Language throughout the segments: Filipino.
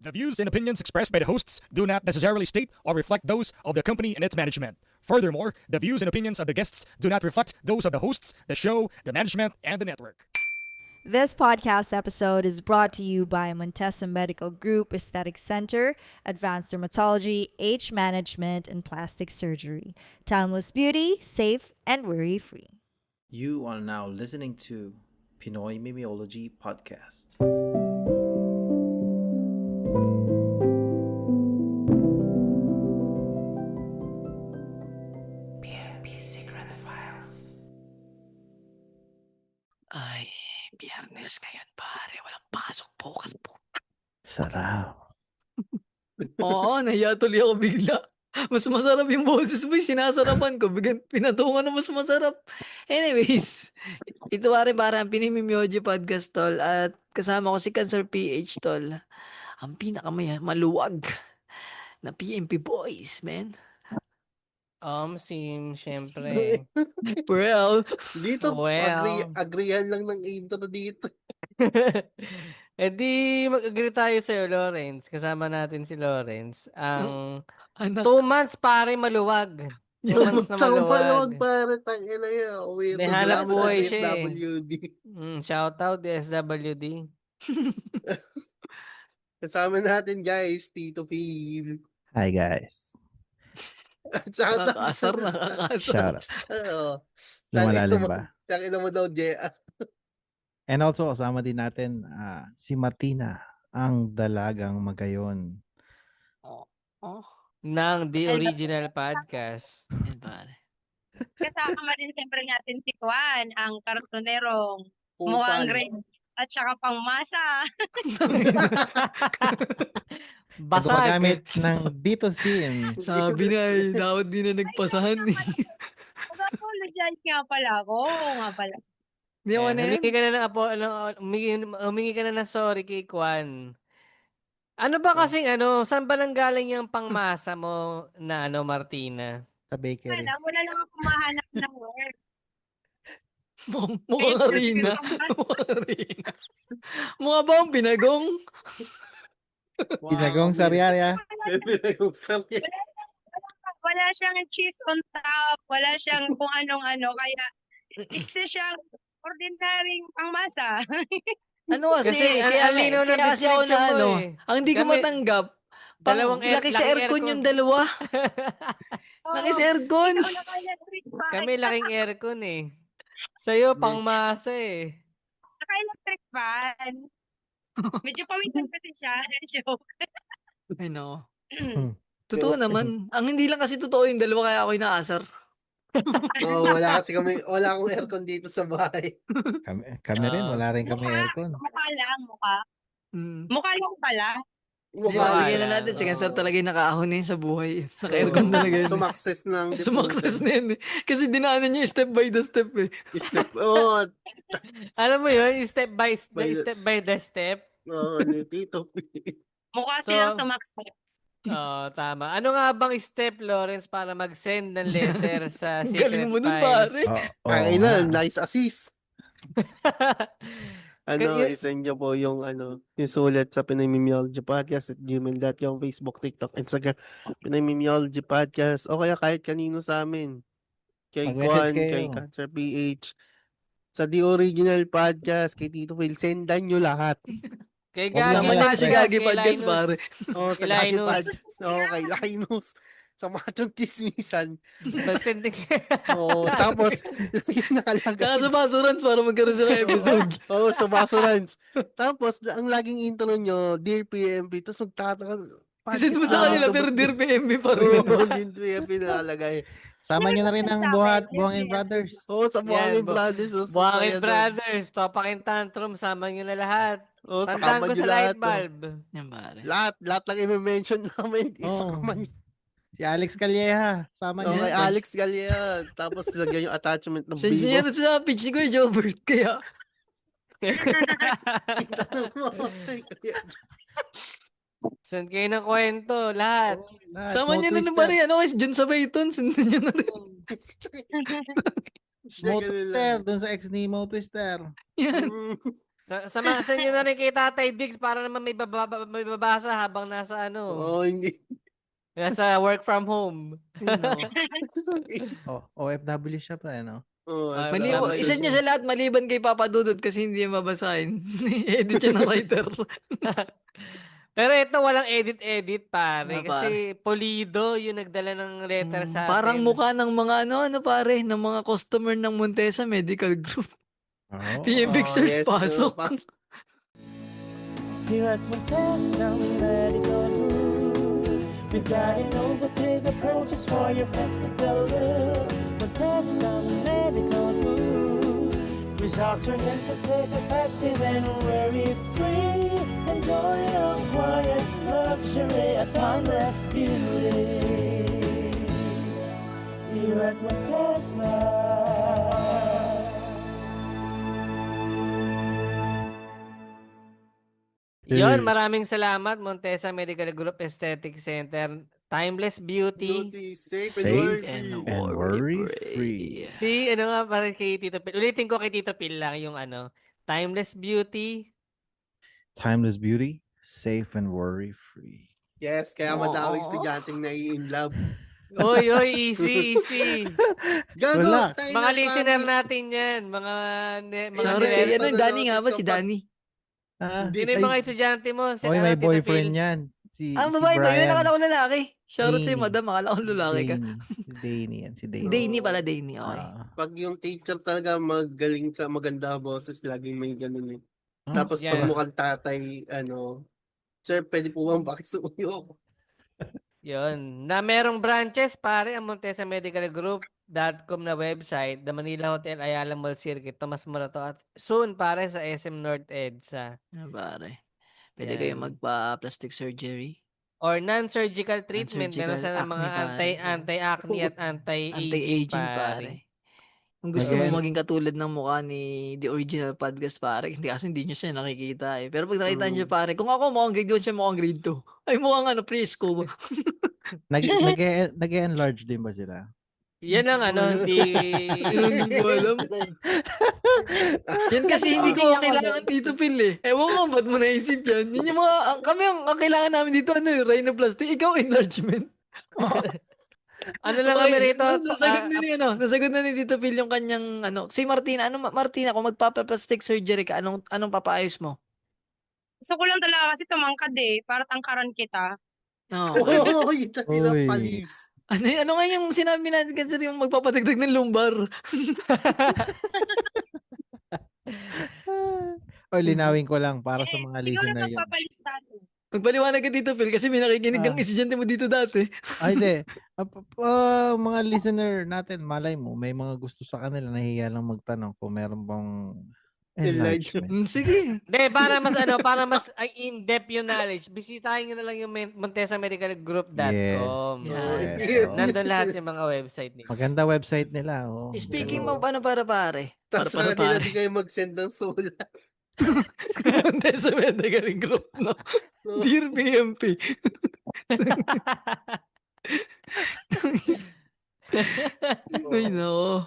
The views and opinions expressed by the hosts do not necessarily state or reflect those of the company and its management. Furthermore, the views and opinions of the guests do not reflect those of the hosts, the show, the management, and the network. This podcast episode is brought to you by Montesa Medical Group Aesthetic Center, Advanced Dermatology, Age Management, and Plastic Surgery. Timeless beauty, safe, and worry-free. You are now listening to Pinoy Mimiology Podcast. PMP Secret Files. Ay, biyernes ngayon, pare. Walang pasok bukas po. Sarap. Oo, nahiya tuloy ako bigla. Mas masarap yung boses mo, yung sinasarapan ko. Bigyan, pinatungan na mas masarap. Anyways, ito pare parang Pinimimyoji Podcast, tol. At kasama ko si Cancer PH, tol. Ang maluwag na PMP boys, man. Sim, syempre. Well, Dito, Well. agreehan lang ng intro dito. Eh di mag-agree tayo sa'yo, Lawrence. Kasama natin si Lawrence. Ang anak, 2 months pare maluwag. 2 months na Maluwag maluwag. pare, tangina yan. Uwi May ko hanap salamat buhay sa siya eh. DSWD. Shout out DSWD. Kasama natin guys, Tito Phil. Hi guys. Shout out. nakakasar. Shout out. Oo. Lumalalim ba? Tangina mo daw, JR. And also kasama din natin si Martina, ang dalagang magayon. Oh, Ng The Original Podcast. yan pare. Kasama din siyempre natin si Kwan, ang kartonerong Kupal. mukhang red at saka pangmasa. Ito Basag. pagamit ng Dito Sim. Sabi na eh, dapat di na nagpasahan eh. Mag-apologize nga pala ako. Oo nga pala. Di ako na Humingi ka na ng humingi ka na ng sorry kay Kwan. Ano ba kasing saan ba nanggaling yung pangmasa mo na Martina? Sa bakery. Wala lang ako mahanap ng word. Mukhang harina. Mukhang harina. Mukha ba ang pinagong? Ginagong sariaya. Wala siyang cheese on top. Wala siyang kung anong-ano. Kaya isa siyang ordinaryong pangmasa. Ano kasi, kaya kasi ako na ang hindi ko matanggap, laki sa aircon yung dalawa. Laki sa aircon. Kami laking aircon eh. Sa'yo, pangmasa eh. Naka-electric fan. Medyo pawisan kasi siya. Joke. I know. Totoo naman. Ang hindi lang kasi totoo yung dalawa kaya ako inaasar. Wala akong aircon dito sa bahay. Kami rin, wala rin kami aircon. Mukha lang, mukha. Mukha lang pala. Bigyan na natin, si Cancer talaga yung nakaahon na yun sa buhay. Naka-aircon talaga yun. Sumakses ng Sumakses na yun eh. Kasi dinaanan niya yung step by the step eh. Alam mo yun, step by the step. Ni Tito Phil. Mukha silang sumakses. Tama. Ano nga bang step, Lawrence, para mag-send ng letter sa Secret Galing mo dun, Files? pare. Ay na, nice assist. Kaya- I-send nyo po yung yung sulat sa Pinimimyoji Podcast at gmail.com, Facebook, TikTok, Instagram, Pinimimyoji Podcast, o kaya kahit kanino sa amin. Kay Mag-message Kwan, kayo. kay Cancer PH, sa The Original Podcast, kay Tito Phil, sendan nyo lahat. Kay Huwag Sama naman niya lang si kay Gagi Podcast, pare. Sa Kay Gagi Linus. Podcast, kay Linus, sa Machong Chismisan. Mag-send Tapos, nakalagay. Kaya sa Basurans para magkaroon sila ng episode. Sa Basurans. Tapos, ang laging intro nyo, Dear PMP, tapos magtataka. Kasi mo sa kanila, pero Dear PMB pa rin. Dear PMP nakalagay. Sama nyo na rin ang Buhangin Brothers. Sa Buhangin Yan, Brothers. Buhangin Brothers, Topakin Tantrum, sama nyo na lahat. Tandaan Sama ko nyo sa lahat. light bulb. Yan, pare. Lahat lang i-mention namin. Isa Oo. man. Si Alex Calleja, sama Kay niya. Alex Galea. Tapos lagyan yung attachment ng Sensya Bigo. niya sa pitch ni Kuya Jobert, kaya. Send kayo ng kwento, lahat. Sama niya na Twister. naman rin. Ano kasi, John Sabayton, sundan niya na rin. Mo Twister, dun sa ex ni Mo Twister. Yan. Sa inyo na rin kay Tatay Diggs para naman may babasa habang nasa Oo, hindi. nasa work from home. Ay, nako. OFW siya pa, ano? Oo, Isa Isa niya sa lahat maliban kay Papa Dudut kasi hindi niya mabasahin. Edit siya ng writer. Pero ito walang edit-edit pare. Ah, pare. Kasi Polido yung nagdala ng letter sa Parang atin. mukha ng mga ano pare, ng mga customer ng Montesa Medical Group. Oo. PMBXers pasok. Here at Montesa Medical Group, we've got innovative approaches for your physical look. Montesa Medical Group, results are safe, effective, and worry-free. Enjoy a quiet luxury, a timeless beauty. Here at Montesa. Yon, maraming salamat Montesa Medical Group Aesthetic Center. Timeless Beauty. Safe Safe and and worry-free. Si ano nga para kay Tito Phil. Ulitin ko kay Tito Phil lang yung Timeless Beauty. Timeless beauty, safe and worry-free. Yes, kaya madaming estudyanteng nai-inlove. Oy, easy. Gago, Relax. tayo Mga na, listener promise. natin yan. Mga Sorry, Hindi, ano, pag Danny nga ba? nanonood Si ka pa- Danny. Ah, Sino yung mga estudyante mo? Oy, may Tito boyfriend Phil? yan. Si Babae ba yun? Brian. Akala ko lalaki. Shoutout sa'yo, Danny. madam. Akala ko lalaki ka. Si Danny yan. Si Danny. Danny pala, Danny. Okay. Pag yung teacher talaga magaling sa maganda ang boses, laging may ganun eh. Ah, Tapos yan. pag mukhang tatay, sir, pwede po bang pakisuyo? Yun. Na merong branches, pare, ang Montesa Medical Group.com na website, The Manila Hotel, Ayala Mall Circuit, Tomas Morato, at soon, pare, sa SM North EDSA. Pare. Pwede Yan. kayo magpa-plastic surgery. Or non-surgical treatment. Meron Non-surgical sa mga acne, pare. anti-acne at anti-aging, Anti-aging, pare. pare. Kung gusto Again. mo maging katulad ng mukha ni The Original Podcast, pare, hindi kasi hindi niya siya nakikita eh. Pero pag nakita niyo, pare, kung ako mukhang grade 1 siya, mukhang grade 2. Ay, mukhang preschool. Nag-enlarge din ba sila? Yan ang hindi... Hindi ko alam. Yan kasi hindi ko kailangan dito, Phil eh. Ewan ko, ba't mo naisip yan? Yun yung mga, kami ang kailangan namin dito, rhinoplasty. Ikaw, enlargement. Ano lang kami rito? Nasagot na ni Tito Phil yung kanyang, si Martina, Martina, kung magpapaplastic surgery ka, anong papaayos mo? Gusto ko lang talaga kasi tumangkad para tangkaran kita. No. Oo, yung tayo Uy. ng palis. Ano nga yung sinabi natin kasi yung magpapadagdag ng lumbar? O, linawin ko lang para sa mga Ikaw na listener yun. magpapalit tayo. Magpaliwanag ka dito, Phil, kasi may nakikinig ang estudyante mo dito dati. Ay, hindi. Mga listener natin, malay mo, may mga gusto sa kanila, nahiya lang magtanong kung meron bang enlargement. Sige. Hindi, para mas in-depth yung knowledge, bisitahin nyo na lang yung montessamedicalgroup.com. Yes. Nandun lahat yung mga website nila. Maganda website nila. Oh. Speaking mo, paano para pare? Tapos Para sa kanila pare. di kayo mag-send ng sulat. Montesa Medical Group, no? Dear PMP. Ay, no.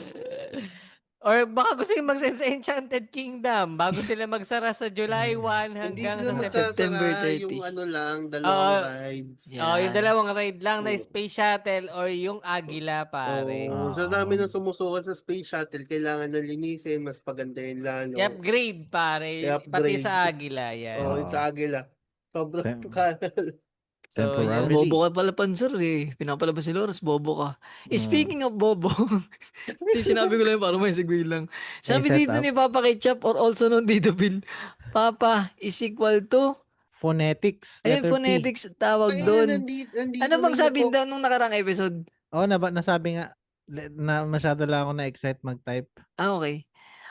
Or baka gusto yung mag-send sa Enchanted Kingdom bago sila magsara sa July 1 Hindi hanggang sila sa September. September magsasara 30. yung dalawang rides. Yung dalawang ride lang na Space Shuttle or yung Agila, pare. Oo, sa dami na sumusukat sa Space Shuttle, kailangan na linisin, mas pagandahin lalo. I-upgrade, pare. Pati I-upgrade. sa Agila, yan. Oo, yung sa Agila. Sobrang Temporarily. Bobo ka pala, Panser, eh. Pinapalabas si Loras, bobo ka. Speaking of bobo, sinabi ko lang para may segue lang. Sabi May dito setup. ni Papa Ketchup or also known dito, Bill, Papa is equal to, Phonetics. ayun, Letter P. phonetics tawag doon. Ano bang sabi daw nung nakarang episode? Nasabi nga, na masyado lang ako na-excite mag-type. Okay.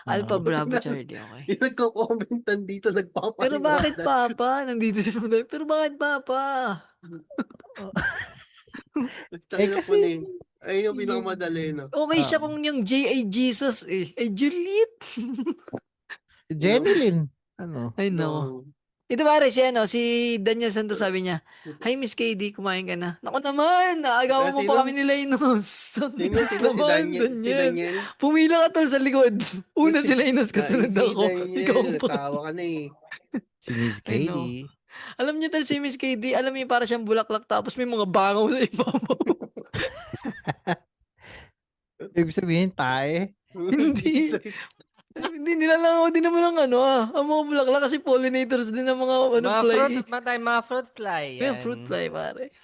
Alpha Bravo Charlie, okay. Yung nagko-commentan dito, nagpapaliwanag. Pero bakit Papa? Nandito si Papa. Pero bakit Papa? Kasi... Ayun yung pinakamadali, no? Okay siya kung yung J ay Jesus eh. Ay Juliet. Jenny Lynn. Ano? Ay no. Ito pare, si Daniel Santos sabi niya, "Hi Miss KD, kumain ka na?" Naku naman, naagawan mo Sino? pa kami ni Linus. Sino si naman, Daniel? Si Daniel? Pumila ka tol sa likod. Una si Linus, kasunod Si ako. Ikaw Daniel, pa. asawa ka na eh. Si Miss I know. Katie. Alam niyo tal si Miss KD, alam niyo para siyang bulaklak tapos may mga bangaw sa ibabaw. Ibig sabihin, tae. Hindi. Hindi nilalangaw din naman ang ang mga bulaklak kasi pollinators din ng mga Mga fly. mga fruit fly May yan. fruit fly pare.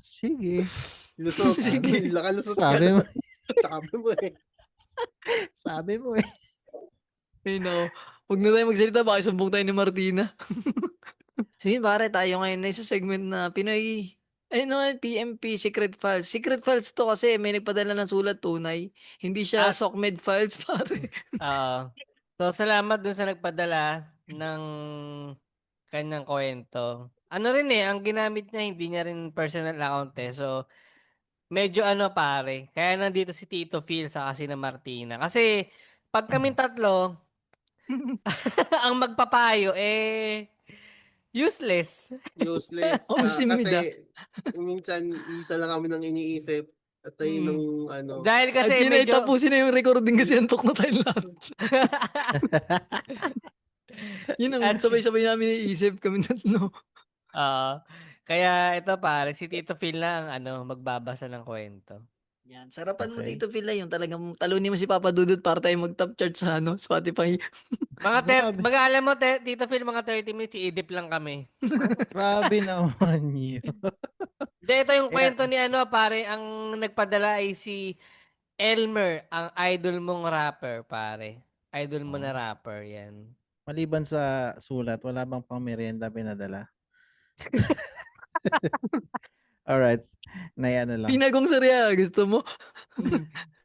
Sige. Lusot. Sige. Lakalusot Sabi mo, Sabi mo eh. sabi mo eh. You know, huwag na tayo magsalita, baka sumbong tayo ni Martina. So yun pare, tayo ngayon na sa segment na Pinoy, PMP Secret Files. Secret Files to kasi may nagpadala ng sulat tunay. Hindi siya SOCMED files pare. So, salamat dun sa nagpadala ng kanyang kwento. Ano rin ang ginamit niya, hindi niya rin personal account So, medyo pare. Kaya nandito si Tito Phil sa si na Martina. Kasi, pag kaming tatlo, ang magpapayo, useless. Useless. Oh, si Mida. Kasi minsan isa lang kami nang iniisip at tayo nung Dahil At kasi yun ay medyo... tapusin na yung recording kasi antok na tayo lahat. Yun ang At- sabay-sabay namin iisip kami tatlo. Kaya ito pare, si Tito Phil na ang magbabasa ng kwento. Yan, sarapan mo Okay. dito Phil yung talagang talunin mo si Papa Dudut para tayo mag-top chart sa Spotify. Grabe. Alam mo, Tito Phil, mga 30 minutes, i-edit lang kami. Grabe naman yun. Hindi, ito yung kwento ni pare, ang nagpadala ay si Elmer, ang idol mong rapper, pare. Idol mo na rapper, yan. Maliban sa sulat, wala bang pang merienda pinadala? Alright. Nayano lang. Pinagong Saria, gusto mo?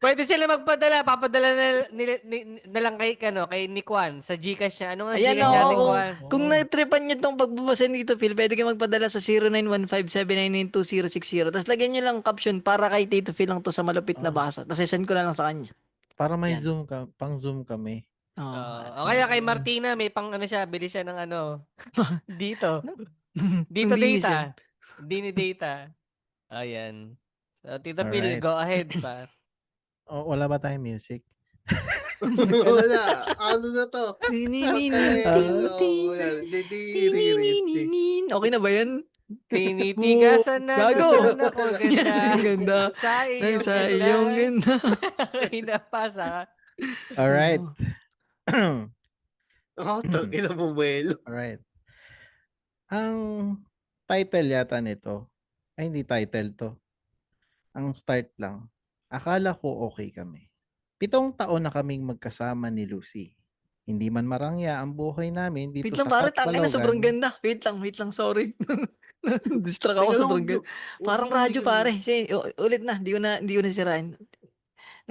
Pwede sila magpadala, papadala na lang kay Nikwan sa GCash niya. Ano nga Ayan GCash natin, kung, Kwan? kung nagtripan nyo tong pagbabasa dito, Phil, pwede kayo magpadala sa 0915-799-2060. Tapos lagyan nyo lang caption para kay Tito Phil lang to sa malupit na basa. Tapos send ko na lang sa kanya. Para may Yan. Zoom pang Zoom kami. O kaya kay Martina, may pang bili siya ng dito. Dito Hindi data. Dini data. Ayan. So, Tito Phil, Alright. go ahead pa. Wala ba tayong music? Wala. Ano na to? Okay na ba yan? Tinitigasan na Gago! naman ako Yan, ganda. Sa Sa iyong ganda. Kinapasa. Alright. Tangina mo, Buelo. Alright. Ang title yata nito, ay hindi title to. Ang start lang. Akala ko okay kami. 7 taon na kaming magkasama ni Lucy. Hindi man marangya ang buhay namin dito Wait lang sa pare, tangin na sobrang Katbalogan. ganda. Wait lang, sorry. Distract ako sobrang ganda. Parang radyo pare. Sige, ulit na, hindi ko na sirain.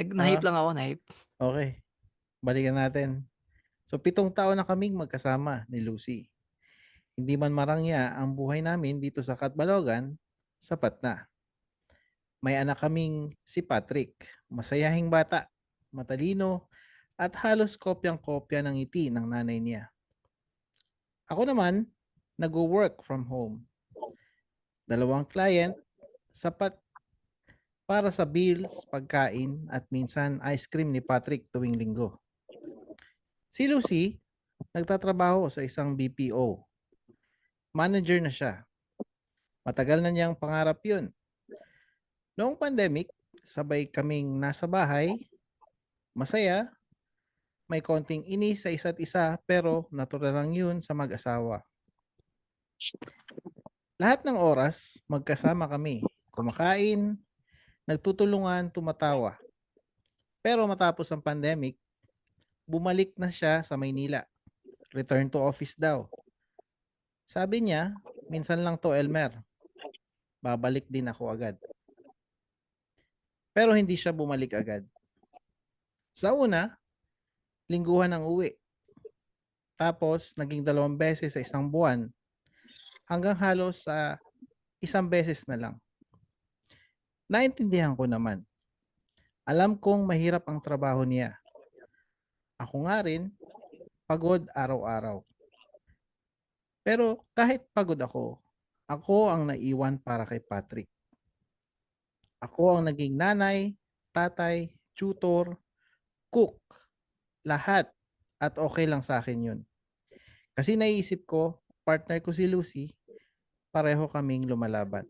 Nahip lang ako, nahip. Okay. Balikan natin. So 7 taon na kaming magkasama ni Lucy. Hindi man marangya ang buhay namin dito sa Katbalogan, sapat na. May anak kaming si Patrick, masayahing bata, matalino, at halos kopyang-kopya ng ngiti ng nanay niya. Ako naman, nag-work from home. 2 client, sapat para sa bills, pagkain, at minsan ice cream ni Patrick tuwing linggo. Si Lucy, nagtatrabaho sa isang BPO. Manager na siya. Matagal na niyang pangarap yun. Noong pandemic, sabay kaming nasa bahay, masaya, may konting inis sa isa't isa pero natural lang yun sa mag-asawa. Lahat ng oras, magkasama kami, kumakain, nagtutulungan, tumatawa. Pero matapos ang pandemic, bumalik na siya sa Maynila. Return to office daw. Sabi niya, minsan lang to Elmer. Babalik din ako agad. Pero hindi siya bumalik agad. Sa una, lingguhan ang uwi. Tapos, naging 2 beses sa isang buwan. Hanggang halos sa 1 beses na lang. Naintindihan ko naman. Alam kong mahirap ang trabaho niya. Ako nga rin, pagod araw-araw. Pero kahit pagod ako ang naiwan para kay Patrick. Ako ang naging nanay, tatay, tutor, cook, lahat. At okay lang sa akin yun. Kasi naiisip ko, partner ko si Lucy, pareho kaming lumalaban.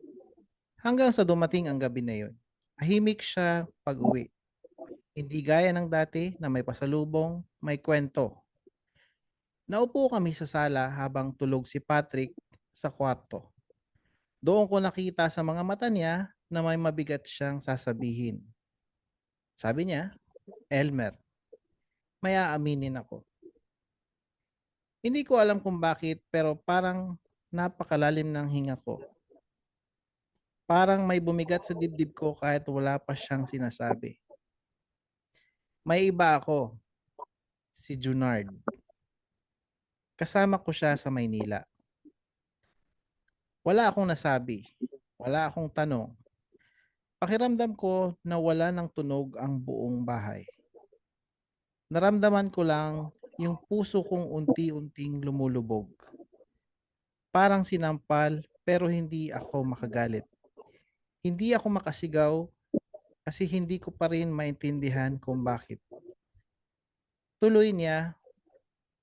Hanggang sa dumating ang gabi na yun. Tahimik siya pag-uwi. Hindi gaya ng dati na may pasalubong, may kwento. Naupo kami sa sala habang tulog si Patrick sa kwarto. Doon ko nakita sa mga mata niya na may mabigat siyang sasabihin. Sabi niya, Elmer, may aaminin ako. Hindi ko alam kung bakit pero parang napakalalim ng hinga ko. Parang may bumigat sa dibdib ko kahit wala pa siyang sinasabi. May iba ako, si Junard. Kasama ko siya sa Maynila. Wala akong nasabi. Wala akong tanong. Pakiramdam ko na wala ng tunog ang buong bahay. Naramdaman ko lang yung puso kong unti-unting lumulubog. Parang sinampal pero hindi ako makagalit. Hindi ako makasigaw kasi hindi ko pa rin maintindihan kung bakit. Tuloy niya,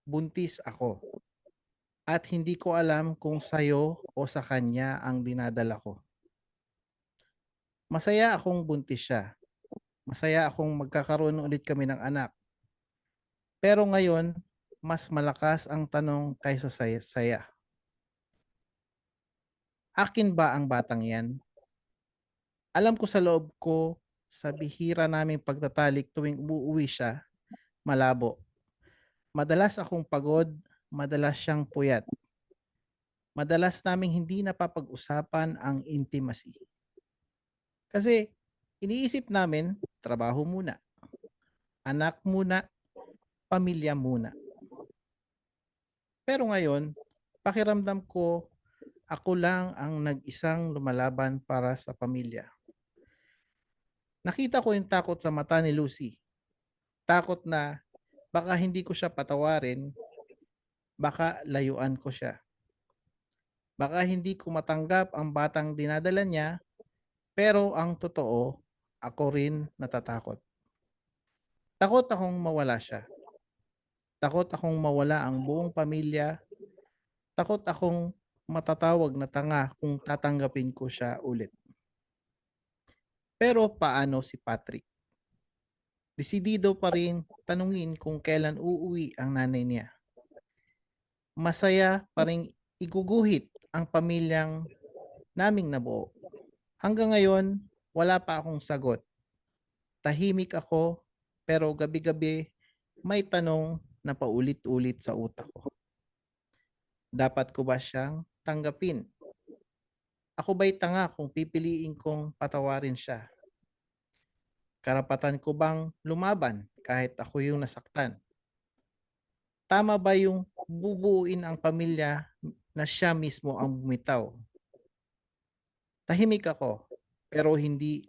buntis ako. At hindi ko alam kung sayo o sa kanya ang dinadala ko. Masaya akong buntis siya. Masaya akong magkakaroon ulit kami ng anak. Pero ngayon, mas malakas ang tanong kaysa saya. Akin ba ang batang yan? Alam ko sa loob ko, sa bihira naming pagtatalik tuwing umuwi siya, malabo. Madalas akong pagod, madalas siyang puyat. Madalas naming hindi napapag-usapan ang intimacy. Kasi iniisip namin, trabaho muna, anak muna, pamilya muna. Pero ngayon, pakiramdam ko, ako lang ang nag-isang lumalaban para sa pamilya. Nakita ko yung takot sa mata ni Lucy. Takot na baka hindi ko siya patawarin, baka layuan ko siya. Baka hindi ko matanggap ang batang dinadala niya, pero ang totoo, ako rin natatakot. Takot akong mawala siya. Takot akong mawala ang buong pamilya. Takot akong matatawag na tanga kung tatanggapin ko siya ulit. Pero paano si Patrick? Desidido pa rin tanungin kung kailan uuwi ang nanay niya. Masaya pa rin iguguhit ang pamilyang naming nabuo. Hanggang ngayon, wala pa akong sagot. Tahimik ako, pero gabi-gabi may tanong na paulit-ulit sa utak ko. Dapat ko ba siyang tanggapin? Ako ba'y tanga kung pipiliin kong patawarin siya? Karapatan ko bang lumaban kahit ako yung nasaktan? Tama ba yung bubuuin ang pamilya na siya mismo ang bumitaw? Tahimik ako, pero hindi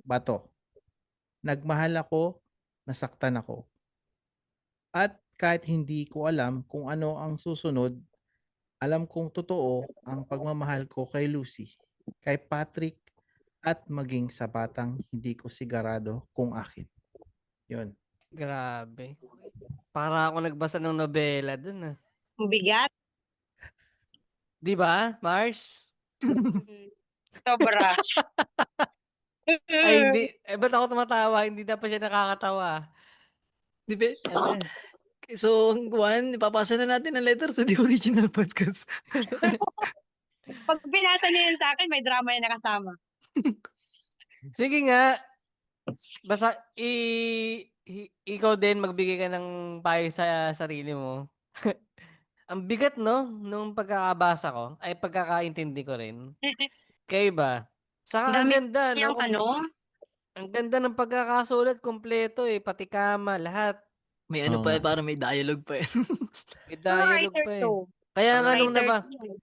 bato. Nagmahal ako, nasaktan ako. At kahit hindi ko alam kung ano ang susunod, alam kong totoo ang pagmamahal ko kay Lucy, kay Patrick, at maging sa batang hindi ko sigurado kung akin. Yun. Grabe. Para ako nagbasa ng nobela dun ah. Ang bigat. Di ba, Mars? Sobra. Ay, hindi. Eh, ba't ako tumatawa? Hindi na pa siya nakakatawa. Di ba? Ano? So, Juan, ipapasa na natin ang letter sa The Original Podcast. Pag binasa niyo yun sa akin, may drama yung nakasama. Sige nga. Basta, ikaw din magbigay ka ng payo sa sarili mo. Ang bigat, no? Nung pagkakabasa ko, ay pagkakaintindi ko rin. Kayo ba? Saka ang Dami ganda, no? yung ano, Ang ganda ng pagkakasulat, kompleto eh. Pati kama, lahat. May ano Oo pa nga. eh, parang may dialogue pa eh. May dialogue writer pa eh. to. Kaya nga nung Writer naba, to.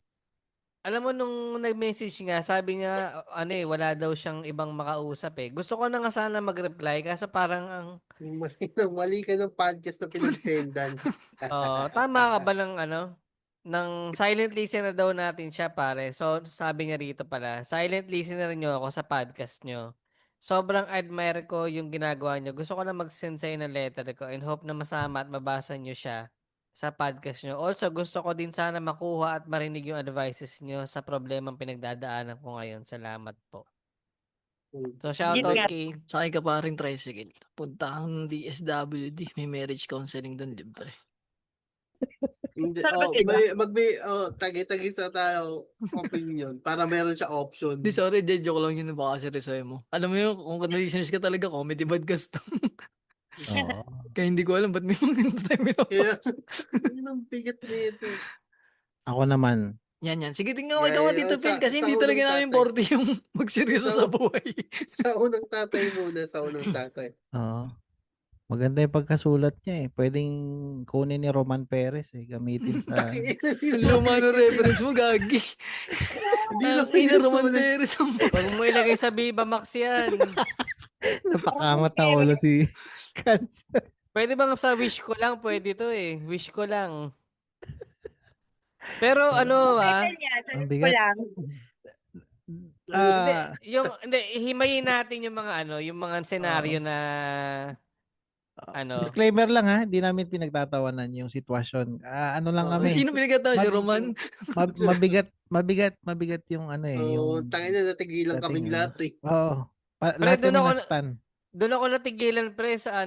alam mo nung nag-message nga, sabi nga, ano eh, wala daw siyang ibang makausap eh. Gusto ko na nga sana mag-reply, kaso parang ang, Mali ka ng podcast na pinagsendan. tama ka ba ng ano? silent listener daw natin siya, pare. So, sabi niya rito pala, silent listener niyo ako sa podcast niyo. Sobrang admire ko yung ginagawa niyo. Gusto ko na mag-send sa'yo ng letter ko and hope na masama at mabasa niyo siya sa podcast niyo. Also, gusto ko din sana makuha at marinig yung advices niyo sa problemang pinagdadaanan ko ngayon. Salamat po. So, shoutout Yun nga. kay... Sakay ka pa rin tricycle. Punta kang DSWD. May marriage counseling doon, libre. Hindi, Saan ba sila? tagi-tagi sa tayo opinion para meron siya option. Di, sorry, joke lang yun. Baka seryosoy mo. Alam mo yun, kung listeners ka talaga, comedy podcast to. Oo. Kaya hindi ko alam ba't may mga ganito tayo Kaya, binabasa. yun ang bigat nito. Ako naman, Yan. Sige, tingnan ko Yeah, ikaw yeah, Tito Phil, kasi sa hindi talaga unang namin tatay. forte yung magseryoso Sa- sa buhay. Sa unang tatay muna, sa unang tatay. oo. Maganda yung pagkasulat niya eh. Pwedeng kunin ni Roman Perez eh. Gamitin sa... Ang luma ng reference mo, gagi. Hindi Ang lang ina Roman pinasulat. Perez ang Huwag mo ilagay sa Viva Max yan. Napakangat na ulo si Cancer. Pwede bang sa wish ko lang? Pwede to eh. Wish ko lang. Pero ano Kaya niya, Ang sagot ko bigat. lang. Hindi, Ah, hindi, himayin natin yung mga yung mga senaryo na ano. disclaimer lang ha, hindi namin pinagtatawanan yung sitwasyon. Ano lang kami. Sino pinagkatawa si Mag- Roman? Mabigat yung ano eh, Oo, yung tangin na natigilan dating, kaming lahat eh. Oo. Pre, Lahat doon kami ako na-stan. Doon ako natigilan pre sa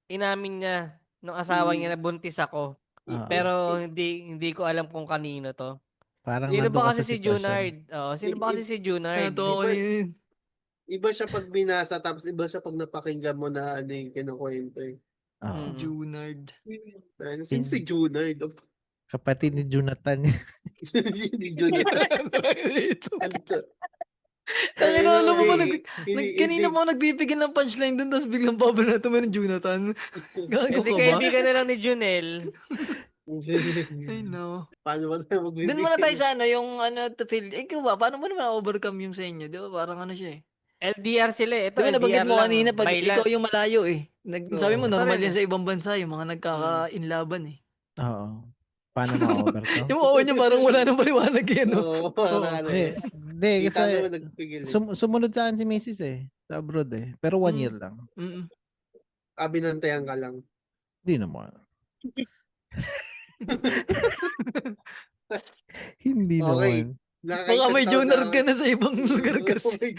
inamin niya nung asawa niya na buntis ako. Oo. Pero hindi ko alam kung kanino to. Parang Sino nandun ba ka kasi sa si sitwasyon. Junard? Oo, sino ba kasi si Junard? Natawa ko yun. Iba siya pag binasa, tapos iba siya pag napakinggan mo na ano yung kinukwento eh. Oo. Junard. Sino si Junard? Kapatid ni Jonathan. Hindi Jonathan. Ano to? Tangin na, alam mo ba, kanina Hindi- pa ako nagbibigyan ng punchline dun, tapos biglang babanata mo ng Jonathan. Gago Hindi ka ba? kaibigan na lang ni Junel. Ay, no. Paano ba tayo magbibigay? Doon muna tayo sa yung to feel. Ikaw ba, paano mo naman overcome yung sa inyo? Di ba, parang siya eh. LDR sila eh. Ito Di ba, nabanggit LDR mo lang. kanina, pag Bailan. ikaw yung malayo eh. Sabi mo, Oo. normal Ito rin yan sa ibang bansa, yung mga nagkaka-inlaban eh. Oo. Paano ma-overcome? Yung awa niya parang wala nang paliwanag yan, no? Oo, parang ano eh. Hindi, Kita kasi naman nagpigil eh. sumunod sa akin si Mrs. eh. Sa abroad eh. Pero 1 year lang. Mm-mm. Binantayan ka lang. Hindi naman. Hindi Okay. naman. Baka may Junard ka na sa ibang lugar kasi.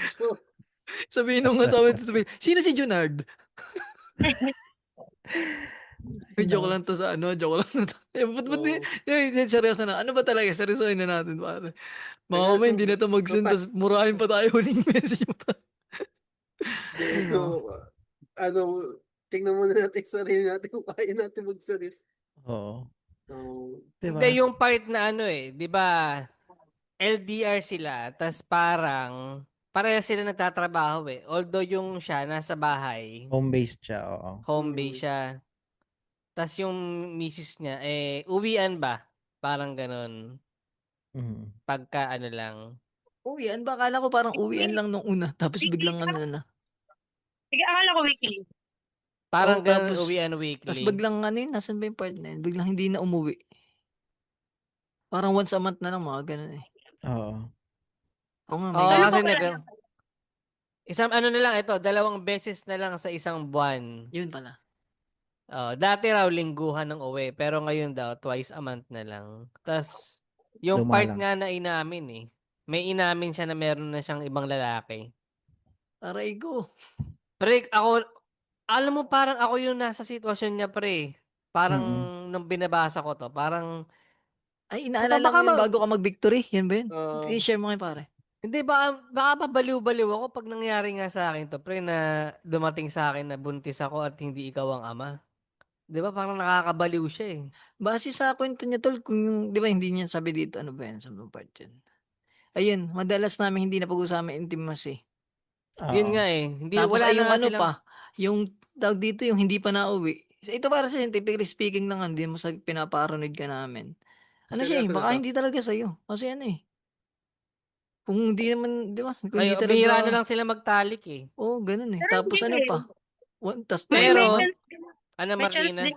Sabihin nung asawa nito, sino si Junard? Joke lang to sa joke lang to. Ba't seryoso na? Ano ba talaga? Seryosoin na natin, pare. Mga kamay, hindi na to mag-send, tas murahin pa tayo huling message mo pa. Tingnan muna natin sa sarili natin kung kaya natin mag-series. Oo. Diba? Hindi, yung part na di ba, LDR sila, tas parang, pareha sila nagtatrabaho eh. Although yung siya nasa bahay, Home-based siya, oo. home base siya. Tas yung misis niya, uwian ba? Parang ganun. Mhm. Pagka lang. Uwian ba? Akala ko parang uwian lang nung una. Tapos biglang na. Sige, akala ko weekly. Parang Oo, ganun, tapos- uwian weekly. Tapos biglang nasan ba yung part na yun? Biglang hindi na umuwi. Parang once a month na lang, mga ganun eh. Oo. Oo nga, Oo, may kasi Ano ba isang na lang ito, 2 beses na lang sa isang buwan. Yun pala. Dati raw lingguhan ng uwi, pero ngayon daw twice a month na lang. Tas yung part Dumalang. nga na inamin may inamin siya na meron na siyang ibang lalaki. Aray ko. Pre, ako, alam mo parang ako yung nasa sitwasyon niya pre. Parang nung binabasa ko to, parang Ay, inaalala Baka ko yun bago ka mag-victory. Yan ba yun? I-share mo kayo, pare. hindi baka pabaliw-baliw ako pag nangyari nga sa akin to pre na dumating sa akin na buntis ako at hindi ikaw ang ama. 'Di ba parang nakakabaliw siya eh. Base sa kwento niya, tol, kung yung, di ba hindi niya sabi dito, ano ba yan, sa mga part yan. Ayun, madalas namin hindi na pag-usapan intimacy. Yun Oo. nga eh. Hindi Tapos wala ay yung na ano silang pa, yung tawag dito, yung hindi pa nauwi. Ito para sa scientifically speaking lang, hindi mo sa pinaparanoid ka namin. Ano siya eh, Seryoso na baka to? hindi talaga sa'yo. Kasi ano eh. Kung hindi naman, di ba? Kung Ay, hindi bihira na talaga. lang sila magtalik eh. Oo, ganun eh. Pero Tapos hindi ano eh. pa? Tas Pero, May Ana chance Martina, din.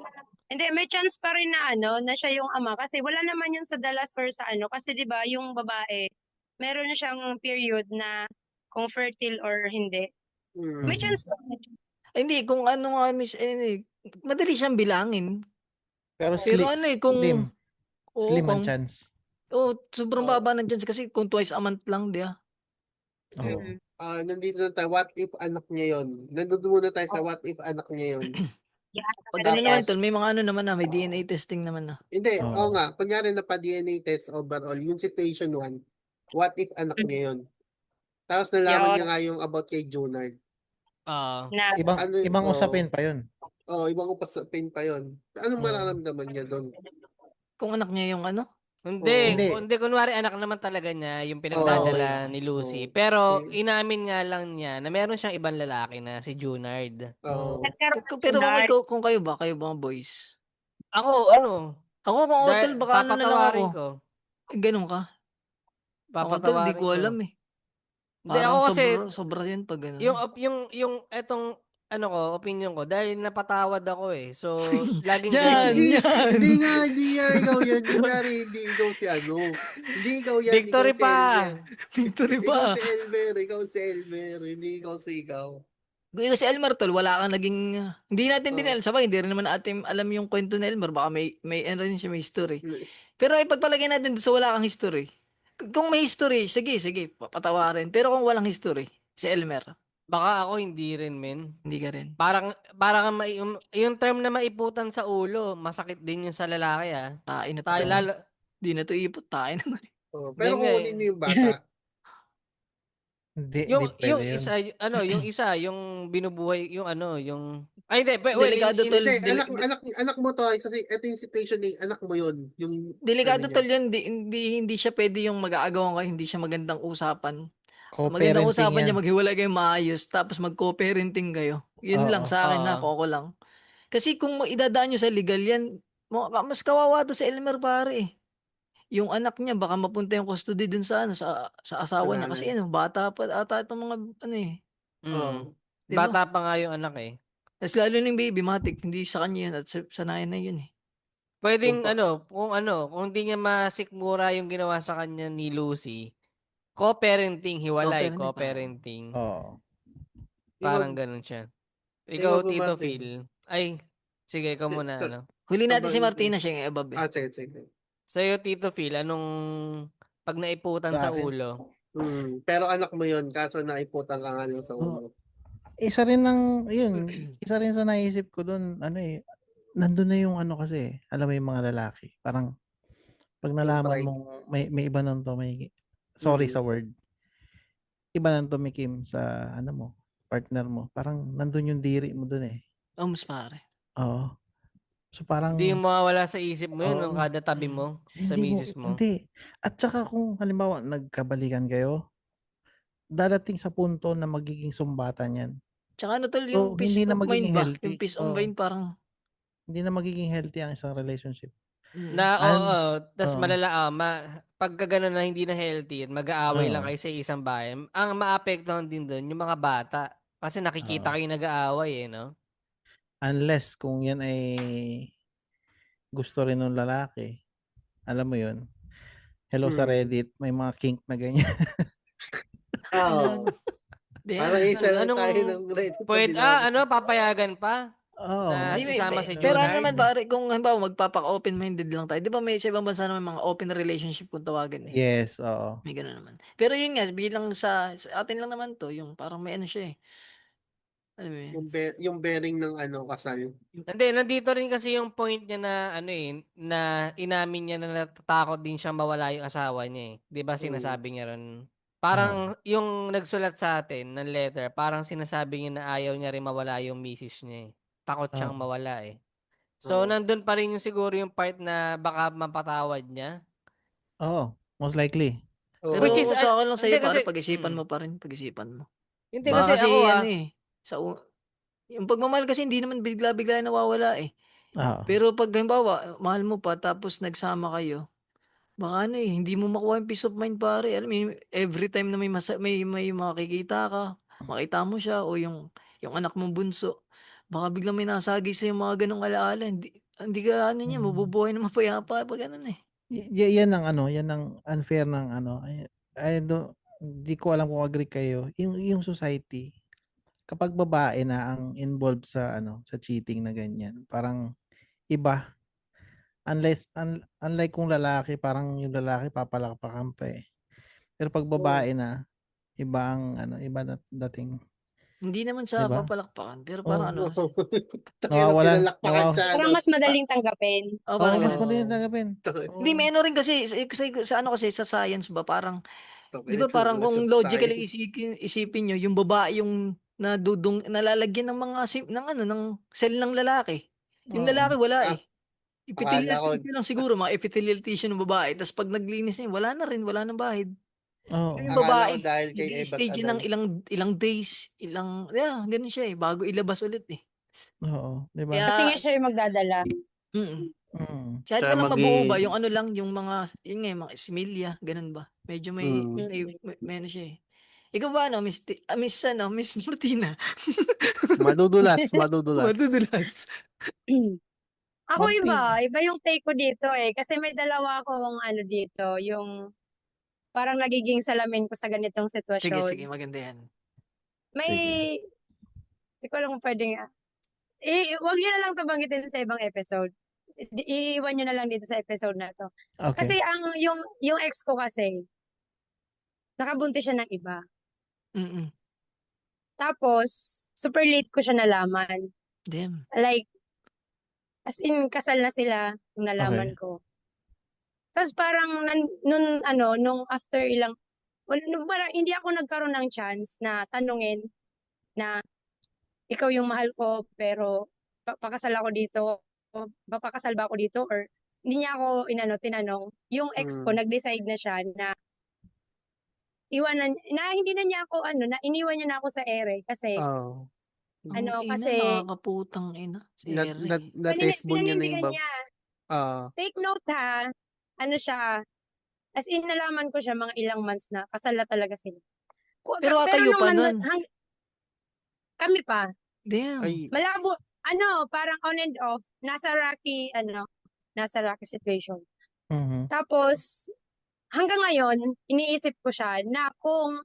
Hindi, may chance pa rin na na siya yung ama kasi wala naman yung sa dalas or sa kasi 'di ba yung babae, meron na siyang period na kung fertile or hindi. May Mm. chance pa rin. Ay, hindi, kung ano nga miss, madali siyang bilangin. Pero Pero kung, slim. oo, Slim ang kung, chance. sobrang Oo. baba ng chance kasi kung twice a month lang, di ba? Oo. Mm. Nandito na tayo, what if anak niya yun? Nandun muna tayo sa what if anak niya yun. Yeah, Pag ano naman, Tapos, tol, may mga ano naman na, may DNA testing naman na. hindi, Oo. oo nga, kunyari na pa-DNA test overall, yung situation 1, what if anak niya yun? Tapos nalaman niya Yun. nga yung about kay Junard. Na Ibang usapin pa yun. Ibang upasapin pa yun. Anong Oo. mararamdaman niya doon? Kung anak niya yung ano, Hindi, Hindi. hindi kunwari anak naman talaga niya yung Oo. pinagdadala Okay. ni Lucy. Oo. Pero Okay. inamin nga lang niya na meron siyang ibang lalaki na si Junard. Oo. nagkaroon ng Pero kung Junard. ikaw, kung kayo ba, boys? Ako, Ako, kung tol, baka ano na lang ako. papatawarin ko. Ganun ka. Ako, tol, di Papatawarin ko ko. alam eh. Hindi, Parang ako kasi, sobra yun pag ganun. yung etong, opinion ko, dahil napatawad ako eh. So, laging Yan, ganun eh. Hindi nga ikaw yan. Kunyari, hindi ikaw si Hindi ikaw yan, Victory ikaw si pa! Elmer. Victory Ikaw pa. si Elmer, hindi ikaw si ikaw. Kasi Elmer, tol, wala kang naging, hindi natin din Oo. alam, sabay, hindi rin naman natin alam yung kwento ni Elmer, baka may ano rin siya, may history. Pero ipagpalagay natin doon sa wala kang history. Kung may history, sige, patawarin. Pero kung walang history, si Elmer, Baka ako hindi rin, men. hindi ka rin. Parang yung term na maiputan sa ulo, masakit din yun sa lalaki ah. Tain na Tayo to. lalo, Di na to ipot, tain naman. Pero Hindi nga kung eh. kunin yung bata, Hindi yung pwede yun. isa, yung isa, yung binubuhay, yung ay hindi, well, Delikado, tol. hindi, anak mo to, ito yung situation ni anak mo yun. Yung, Delikado, ano tol, niya. yun. Hindi siya pwede yung mag-aagawan ka, hindi siya magandang usapan. Magandang Co-parenting usapan niya, yan. maghiwalay kayo maayos, tapos mag-co-parenting kayo. Yun lang Oo. sa akin na, Oo. koko lang. Kasi kung idadaan nyo sa legal yan, mas kawawa to sa Elmer, pare eh. Yung anak niya, baka mapunta yung custody dun sa asawa niya. Kasi bata pa ata itong mga, Oo. Diba? Bata pa nga yung anak eh. Tapos lalo ng baby, matik, hindi sa kanya yun at sa nanay yun eh. Pwedeng Opo. kung hindi niya masikmura yung ginawa sa kanya ni Lucy, co-parenting, hiwalay, Co-parenting, co-parenting. Oo. Parang ganun siya. Ikaw, Ikaw, Tito Martin. Phil. Ay, sige, ikaw muna, Huli natin si Abang- Martina, siya yung above eh. Sige. Sa'yo, Tito Phil, anong pag naiputan Sa sa akin? ulo? Pero anak mo yun, kaso naiputan ka nga lang sa ulo. Isa rin sa naisip ko doon, nandun na yung kasi, alam mo yung mga lalaki, parang pag nalaman pride. mong may iba nang sorry Mm. sa word, iba nang tumikim sa partner mo, parang nandun yung diri mo doon eh. Mas pare. Oo. So parang Hindi yung mawawala sa isip mo yun, Oo. nung kada tabi mo, sa misis mo. Hindi. At saka kung halimbawa nagkabalikan kayo, dadating sa punto na magiging sumbatan yan. Tsaka tol, yung So, peace hindi na of mind magiging ba? healthy. Yung peace of Oo. mind parang, Hindi na magiging healthy ang isang relationship. Tas Oo. malala, pagka gano'n na hindi na healthy at mag-aaway lang Oo. kayo sa isang bahay, ang maapektuhan din doon yung mga bata. Kasi nakikita Oo. kayo nag-aaway no? Unless kung yan ay gusto rin ng lalaki. Alam mo yun. Hello sa Reddit, may mga kink na ganyan. Oo. Parang isa lang tayo ng Reddit. Papayagan pa Oo. na isama si pero Junard. naman pare, kung halimbawa magpapaka-open-minded lang tayo, di ba may sa ibang bansa naman mga open relationship kung tawagan eh. Yes, oo. May gano'n naman. Pero yun nga, bilang sa atin lang naman to, yung parang may siya eh. Alam mo yun? Yung bearing ng kasal. Hindi, nandito rin kasi yung point niya na na inamin niya na natatakot din siya mawala yung asawa niya eh. 'Di ba sinasabi niya ron? Parang yung nagsulat sa atin ng letter, parang sinasabi niya na ayaw niya rin mawala yung misis niya eh. Takot siyang mawala eh. So, nandun pa rin yung siguro yung part na baka mapatawad niya. Oo, most likely. Pero Which is, sa akin lang sa'yo, hindi pare, kasi- pag-isipan mo pa rin, pag-isipan mo. Hindi Baka kasi ako yung pagmamahal kasi hindi naman bigla-bigla nawawala eh. Oo. Pero pag halimbawa, mahal mo pa tapos nagsama kayo, baka hindi mo makuha yung peace of mind pare. Alam mo yun, every time na may makikita ka, makita mo siya o yung anak mong bunso, baka biglang may nasagi sa yung mga ganong alaala. Hindi, Hindi ka ano niya, Mm. mabubuhay na mapayapa pag ganun eh. Yan ang unfair ng ano. Hindi ko alam kung agree kayo. Yung society, kapag babae na ang involved sa sa cheating na ganyan, parang iba. Unlike kung lalaki, parang yung lalaki papalakpakan pa eh. Pero pag babae na, iba ang iba na dating, Hindi naman 'di sa ba? papalakpakan, pero Oh, parang ano, Nawawalan, Parang mas madaling tanggapin. parang mas ganun. madaling tanggapin. Hindi, may ano rin kasi, sa ano kasi, sa science ba, parang, di ba parang kung logically isipin nyo, yung babae yung nalalagyan ng mga, ng cell ng lalaki. Yung Oo. lalaki wala eh. akala Epithelial ko- tissue lang siguro, mga epithelial tissue ng babae. Tapos pag naglinis na yun, wala na rin, wala nang bahid. Oo. Yung Akala babae, ko dahil kay nag-i-stage yun ng ilang days, ganun siya eh, bago ilabas ulit eh. Oo, 'di ba? Kaya, Kasi nga siya yung magdadala. mm. Mm. Kahit Siya walang mabuo ba, magi- yung ano lang, yung mga, yun nga, yung mga similya, ganun ba? Medyo may, Mm. may ano siya eh. Ikaw ba, ano, Miss Martina? Madudulas. Madudulas. Ako Martina. iba yung take ko dito eh. Kasi may dalawa akong ano dito, yung parang nagiging salamin ko sa ganitong Sige, sitwasyon. maganda yan. May, hindi ko alam kung pwedeng, wag nyo na lang ito banggitin sa ibang episode. Iiwan nyo na lang dito sa episode na to. Kasi Okay. yung ex ko kasi, nakabuntis siya ng iba. Mm-mm. Tapos, super late ko siya nalaman. Damn. Like, as in, kasal na sila, yung nalaman ko. Tapos parang, nung after ilang, parang hindi ako nagkaroon ng chance na tanungin na, ikaw yung mahal ko, pero pakasal ako dito, papakasal ba ako dito, or hindi niya ako tinanong. Yung ex ko, nag-decide na siya na hindi na niya ako, na iniwan niya na ako sa ere kasi, kasi, Nakakaputang ina. Si Ere. Na-test mo niya na yung paninindigan niya. Take note ha, siya, as in nalaman ko siya mga ilang months na, kasal na talaga sila. Pero kayo nung pa nun? kami pa. Damn. Malabo, parang on and off, nasa rocky situation. Mhm. Tapos, hanggang ngayon, iniisip ko siya na kung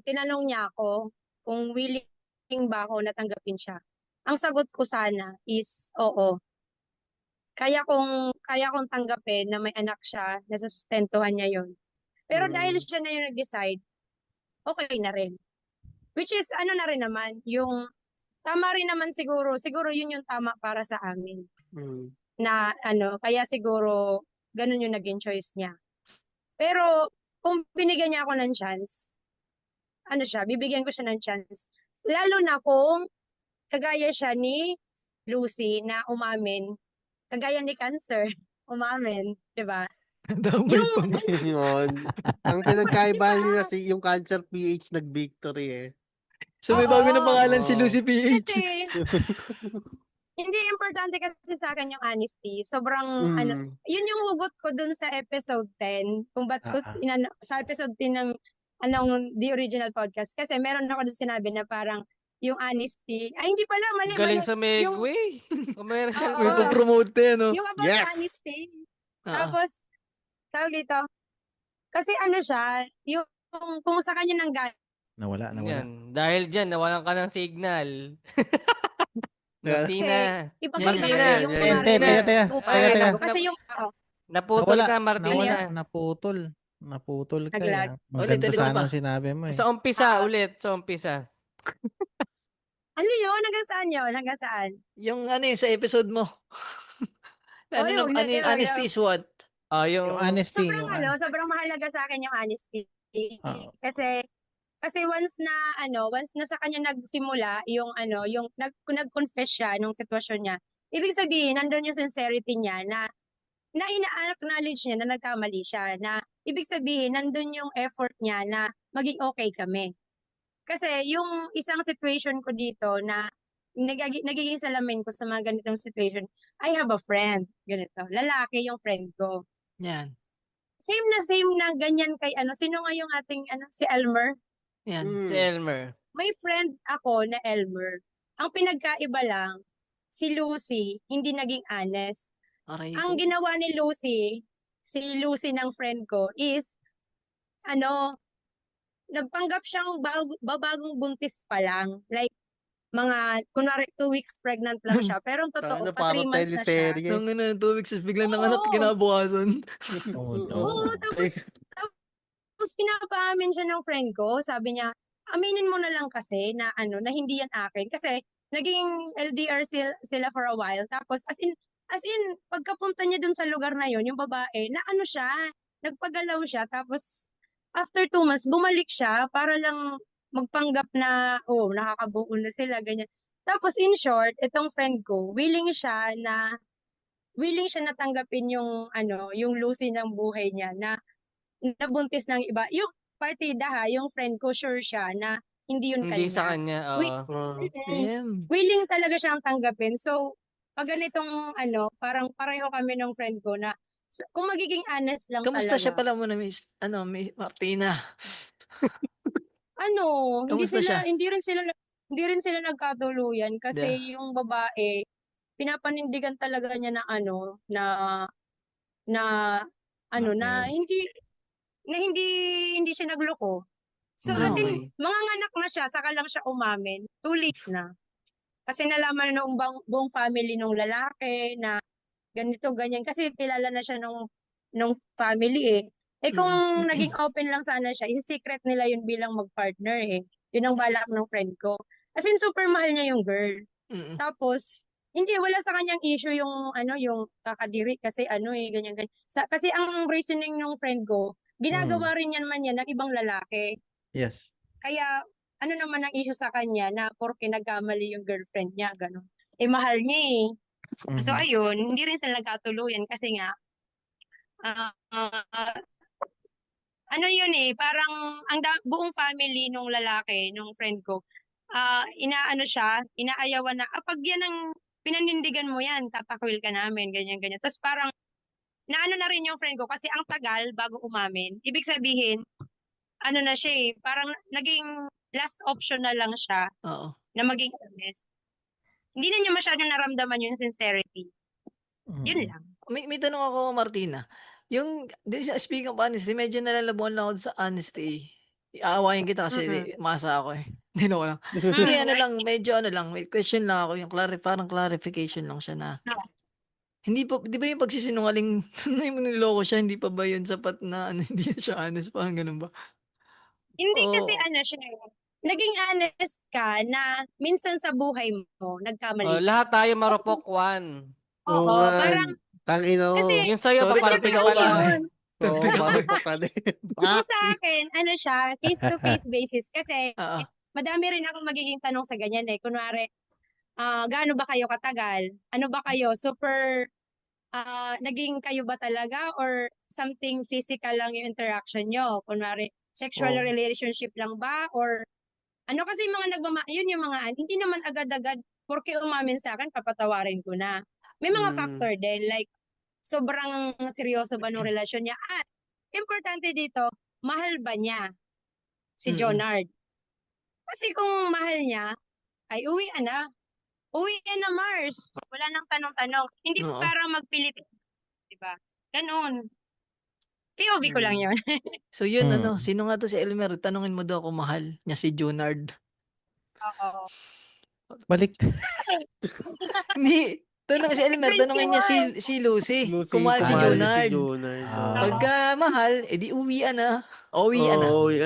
tinanong niya ako, kung willing ba ako na tanggapin siya, ang sagot ko sana is, oo. Kaya kong tanggapin na may anak siya, nasustentuhan niya yon. Pero dahil siya na yung nag-decide, okay na rin. Which is, na rin naman, yung tama rin naman siguro yun yung tama para sa amin. Na kaya siguro ganun yung naging choice niya. Pero kung binigyan niya ako ng chance, bibigyan ko siya ng chance. Lalo na kung kagaya siya ni Lucy na umamin, kagaya ni Cancer, umamin, 'di ba? Damay Yung pa nga. Yun. Ang pinagkaiba nila si yung Cancer PH nag-victory eh. So may bago na Oo. pangalan si Lucy PH. Kasi hindi importante kasi sa akin yung honesty. Sobrang yun yung hugot ko dun sa episode 10, kung ba't ko sa episode 10 ng The Original Podcast, kasi meron ako dun sinabi na parang yung honesty, ay hindi pala, mali. Galing sa yung, Megway. Commercial Oo. May pa. promote no? yung about Yes! honesty. Ah. Tapos, tawag dito, kasi siya, yung kung sa kanya nang Nawala. Yan. Dahil dyan, nawalan ka ng signal. Martina. ipagkita Yan, kasi yan, yung yan, mga yan. Teka. rin kasi yung Naputol ka, Martina. Naputol ka. Naglag. Ang Ulit, ganda ulit sana pa. ang sinabi mo eh. Sa umpisa ulit. Sa umpisa. ano yun? Hanggang saan yun? Hanggang saan? Yung sa episode mo. Wag na, Yung wag honesty na. is what? Yung honesty. Sobrang mahalaga sa akin yung honesty. Oo. Kasi once na sa kanya nagsimula yung nag-confess siya nung sitwasyon niya, ibig sabihin nandun yung sincerity niya na ina-acknowledge niya na nagkamali siya, na ibig sabihin nandun yung effort niya na maging okay kami. Kasi yung isang situation ko dito na nagiging salamin ko sa mga ganitong situation, I have a friend, ganito, lalaki yung friend ko. Yan. Same na ganyan kay sino nga yung ating si Elmer? Yan. Si Elmer. May friend ako na Elmer. Ang pinagkaiba lang, si Lucy hindi naging honest. Aray Ang ko. ginawa ni Lucy, si Lucy ng friend ko is, ano, nagpanggap siyang babagong buntis pa lang. Like, mga, kunwari, 2 weeks pregnant lang siya. Pero ang totoo, Ano, pa 3 parang months na siya. teleserye. Nang 2 weeks, biglang nanganak Oo. kinabukasan. Oh, no. Oo, tapos pinapaamin siya ng friend ko. Sabi niya, aminin mo na lang kasi na na hindi yan akin. Kasi naging LDR sila for a while. Tapos as in pagkapunta niya dun sa lugar na yon, yung babae, na siya, nagpagalaw siya. Tapos after 2 months, bumalik siya para lang magpanggap na, nakakabuo na sila, ganyan. Tapos in short, itong friend ko, willing siya na tanggapin yung yung Lucy ng buhay niya na nabuntis ng iba. Yung partida yung friend ko sure siya na hindi yun Hindi sa kanya. kanya, Wi- oo. Damn. Willing talaga siyang tanggapin. So, pag ganitong parang pareho kami ng friend ko na kung magiging honest lang Kamusta siya talaga. pala muna, Miss Martina? Hindi Kamusta siya? hindi rin sila nagkatuluyan Yeah. kasi yung babae pinapanindigan talaga niya na na na Okay. hindi siya nagloko. So, as in, Okay. manganganak na siya, saka lang siya umamin. Too late na. Kasi nalaman na ng buong family nung lalaki na ganito, ganyan. Kasi kilala na siya nung family eh. Eh kung naging open lang sana siya, secret nila yun bilang mag-partner eh. Yun ang balak ng friend ko. As in, super mahal niya yung girl. Mm. Tapos, hindi, wala sa kanyang issue yung yung kakadiri kasi ganyan, ganyan. Kasi ang reasoning ng friend ko, ginagawa rin man yan ng ibang lalaki. Yes. Kaya, ano naman ang issue sa kanya na porke nagkamali yung girlfriend niya, gano'n. Eh, mahal niya eh. So, Mhm. ayun, hindi rin sila nagkatuluyan kasi nga, ah, yun eh, parang buong family nung lalaki, nung friend ko, inaayawan na, pag yan ang pinanindigan mo yan, tatakwil ka namin, ganyan, ganyan. Tapos parang, na rin yung friend ko kasi ang tagal bago umamin. Ibig sabihin, na siya eh, parang naging last option na lang siya Oo. na maging honest. Hindi na niya masyadong naramdaman yung sincerity. Yun Mm. lang. May tanong ako, Martina. Speaking of honesty, medyo nalalabuan lang ako sa honesty. Aawayin kita kasi masa ako eh. Hindi na ko lang. Hindi, medyo may question lang ako. Yung parang clarification lang siya na. Hindi pa, di ba yung pagsisinungaling na yung niloko siya, hindi pa ba yun sapat na hindi na siya honest? Parang ganun ba? Hindi kasi Oo. siya eh. Naging honest ka na minsan sa buhay mo, nagkamali ka. Lahat tayo marupok, Juan. Oo Oo, nga. parang, Tangina ko. kasi, Yung sa'yo, Sorry, paparating perfect pa ako lang. ba? yun. Oo, marupok ka din. Yung sa akin, siya, case-to-case basis. Kasi, Oo. madami rin ako magiging tanong sa ganyan eh. Kunwari, gaano ba kayo katagal? Ano ba kayo? Super, naging kayo ba talaga? Or something physical lang yung interaction nyo? Kunwari, sexual Oh. relationship lang ba? Or, kasi mga yun yung mga, hindi naman agad-agad, porque umamin sa akin, papatawarin ko na. May mga factor din, like, sobrang seryoso ba nung relasyon niya? At, importante dito, mahal ba niya si Jonard? Kasi kung mahal niya, ay uwian na. Uwian na, Mars. Wala nang tanong-tanong. Hindi Oo. para magpilit. Diba? Ganon. POV ko lang yun. So yun, Mm. sino nga to si Elmer? Tanungin mo daw kung mahal niya si Junard. Oo. Balik. Hindi. Tanong si Elmer, tanungin niya si Lucy. Kung mahal si kumahal Junard. si Junard. Ah. Pagka mahal, edi uwian na. Uwian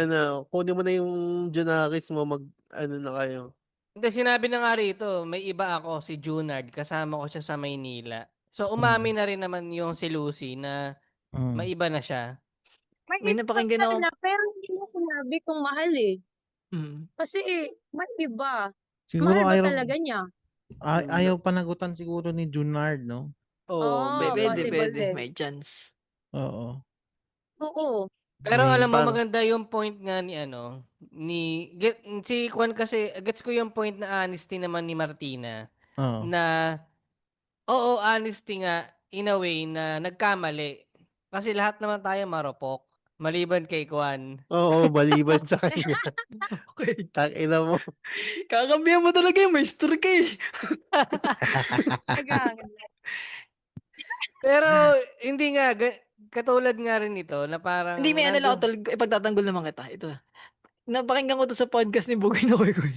na. Oo, kunin mo na yung Junakis mo, na kayo. Hindi, sinabi na nga rito, may iba ako, si Junard, kasama ko siya sa Maynila. So, umamin na rin naman yung si Lucy na may iba na siya. May napakinggan ako. Pero hindi mo sinabi kung mahal eh. Mm. Kasi may iba. Siguro Mahal ba ayaw, talaga niya? ayaw panagutan siguro ni Junard, no? Oo, Oh, Pwede, possible pwede. din. May chance. Oo. Oo. Pero alam mo, parang- maganda yung point nga si Juan kasi, gets ko yung point na honesty naman ni Martina. Oo. Na, oo, honesty nga, in a way na nagkamali. Kasi lahat naman tayo marupok. Maliban kay Kwan. Oo, maliban sa kanya. Okay. Tangina mo. Kakambihan mo talaga yung maestro ka eh. Naghahanap. Pero hindi nga, katulad nga rin ito na parang Hindi, may ano lang ako nandun- tol, ipagtatanggol naman kita. Ito. Napakinggan ko to sa podcast ni Bugay na Koy Koy.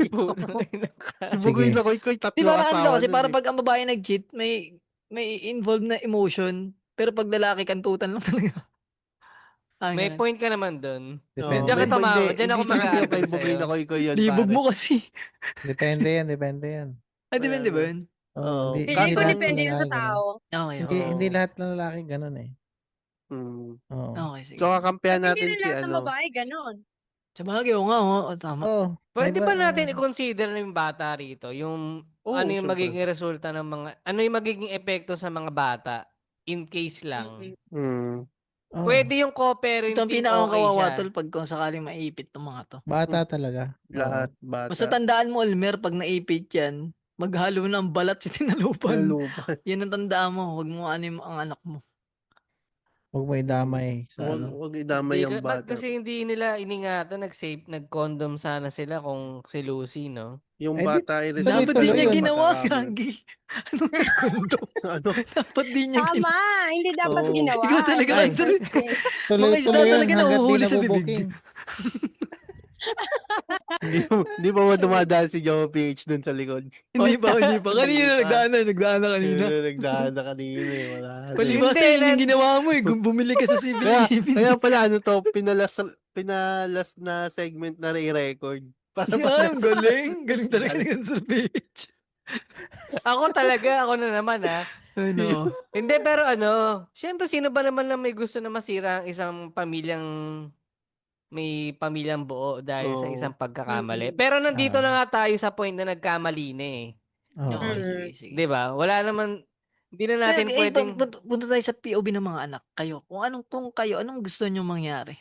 Putang ina ka. Si Bugoy Sige. na koy tatlo Di ba ano asawa kasi nun para eh. pag ang babae nag-cheat, may involved na emotion. Pero pag lalaki, kantutan lang talaga. May Ganun. point ka naman dun. Depende. Diyan ka tumawa, diyan ako Hindi sa kanya mag-agree kay Bugoy sa'yo. na koy yun, Libog pare. mo kasi. Depende yan, depende yan. Depende ba yun? Oo, Oo. hindi Feeling ko Kaso- depende yun sa lalaki ganun. tao. Okay, Hindi, okay. hindi lahat ng lalaki ganun eh. Mm. Oo. Okay, sige. So, kakampihan Kasi hindi natin rin si lahat ng ano. babae ganon. Sa bagay, oo nga, oo. Tama. Oo. Pwede may ba ba- natin i-consider na yung bata rito? Yung Oo, ano yung syempre. magiging resulta ng mga, ano yung magiging epekto sa mga bata in case lang. Mm. Oo. Pwede yung Ito ang co-parenting pinakang okay kawawa siya. tol pag kung sakaling maipit ng mga to. Bata talaga. Lahat bata. Basta tandaan mo, Almer, pag naipit yan, maghalo ng balat si tinalupan. Nalupan. Yan ang tandaan mo. Huwag mo ano yung ang anak mo. Huwag mo idamay sa Huwag ano. huwag idamay Hindi yung ka- bata. Kasi hindi nila iningatan, nag-condom sana sila kung si Lucy, no? Yung Eh, di- bata ay Dapat tuloy di niya yun. ginawa, Gagi. Anong nagkundo? Ano? Dapat di niya ginawa. Tama, hindi dapat Oo. ginawa. Ikaw talaga, in the Ansel. first place. Mga Tuloy-tuloy isda yun talaga hanggat di nahuhuli sa bibig. nabubuking. Hindi pa mo dumadaan si Joe PH dun sa likod. Hindi pa. Kanina Hindi pa. nagdaan na kanina. Nagdaan na kanina eh. Wala. Palibasa Hindi, yun yung ginawa mo eh. Kung bumili ka sa Kaya, 7-Eleven. kaya pala ano to, pinalas na segment na re-record. Para Yan, galing. Galing talaga ng Ansel PH. Ako na naman Ano? Hindi, pero syempre sino ba naman na may gusto na masira ang isang may pamilyang buo dahil sa Oo. isang pagkakamali. Pero nandito na nga tayo sa point na nagkamali na eh. Oo. Okay, sige, sige. 'Di ba? Wala naman, hindi na natin pwedeng... Punta tayo sa POV ng mga anak. Kayo. Kung kayo, anong gusto nyo mangyari?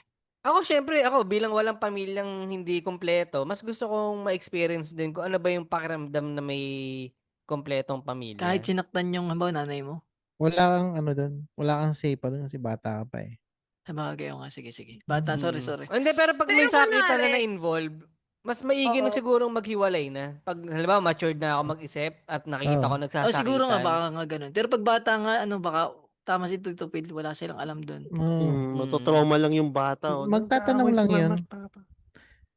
Syempre, bilang walang pamilyang hindi kompleto, mas gusto kong ma-experience din kung ano ba yung pakiramdam na may kompletong pamilya. Kahit sinaktan yung nanay mo? Wala kang ano doon. Wala kang say pa doon kasi bata ka pa eh. Sa bagay, nga. Sige. Bata, sorry. Hindi, pero pag may Pero sakitan na kunwari- na-involve, mas maigi na Oo. sigurong maghiwalay na. Pag, halimbawa, matured na ako mag-isip at nakita ko Oo. nagsasakitan. Siguro nga, baka nga ganun. Pero pag bata nga, baka tama si Tutupid, wala silang alam doon. Matotrauma lang yung bata. Magtatanong Nag-aaway lang si yun. mama at papa.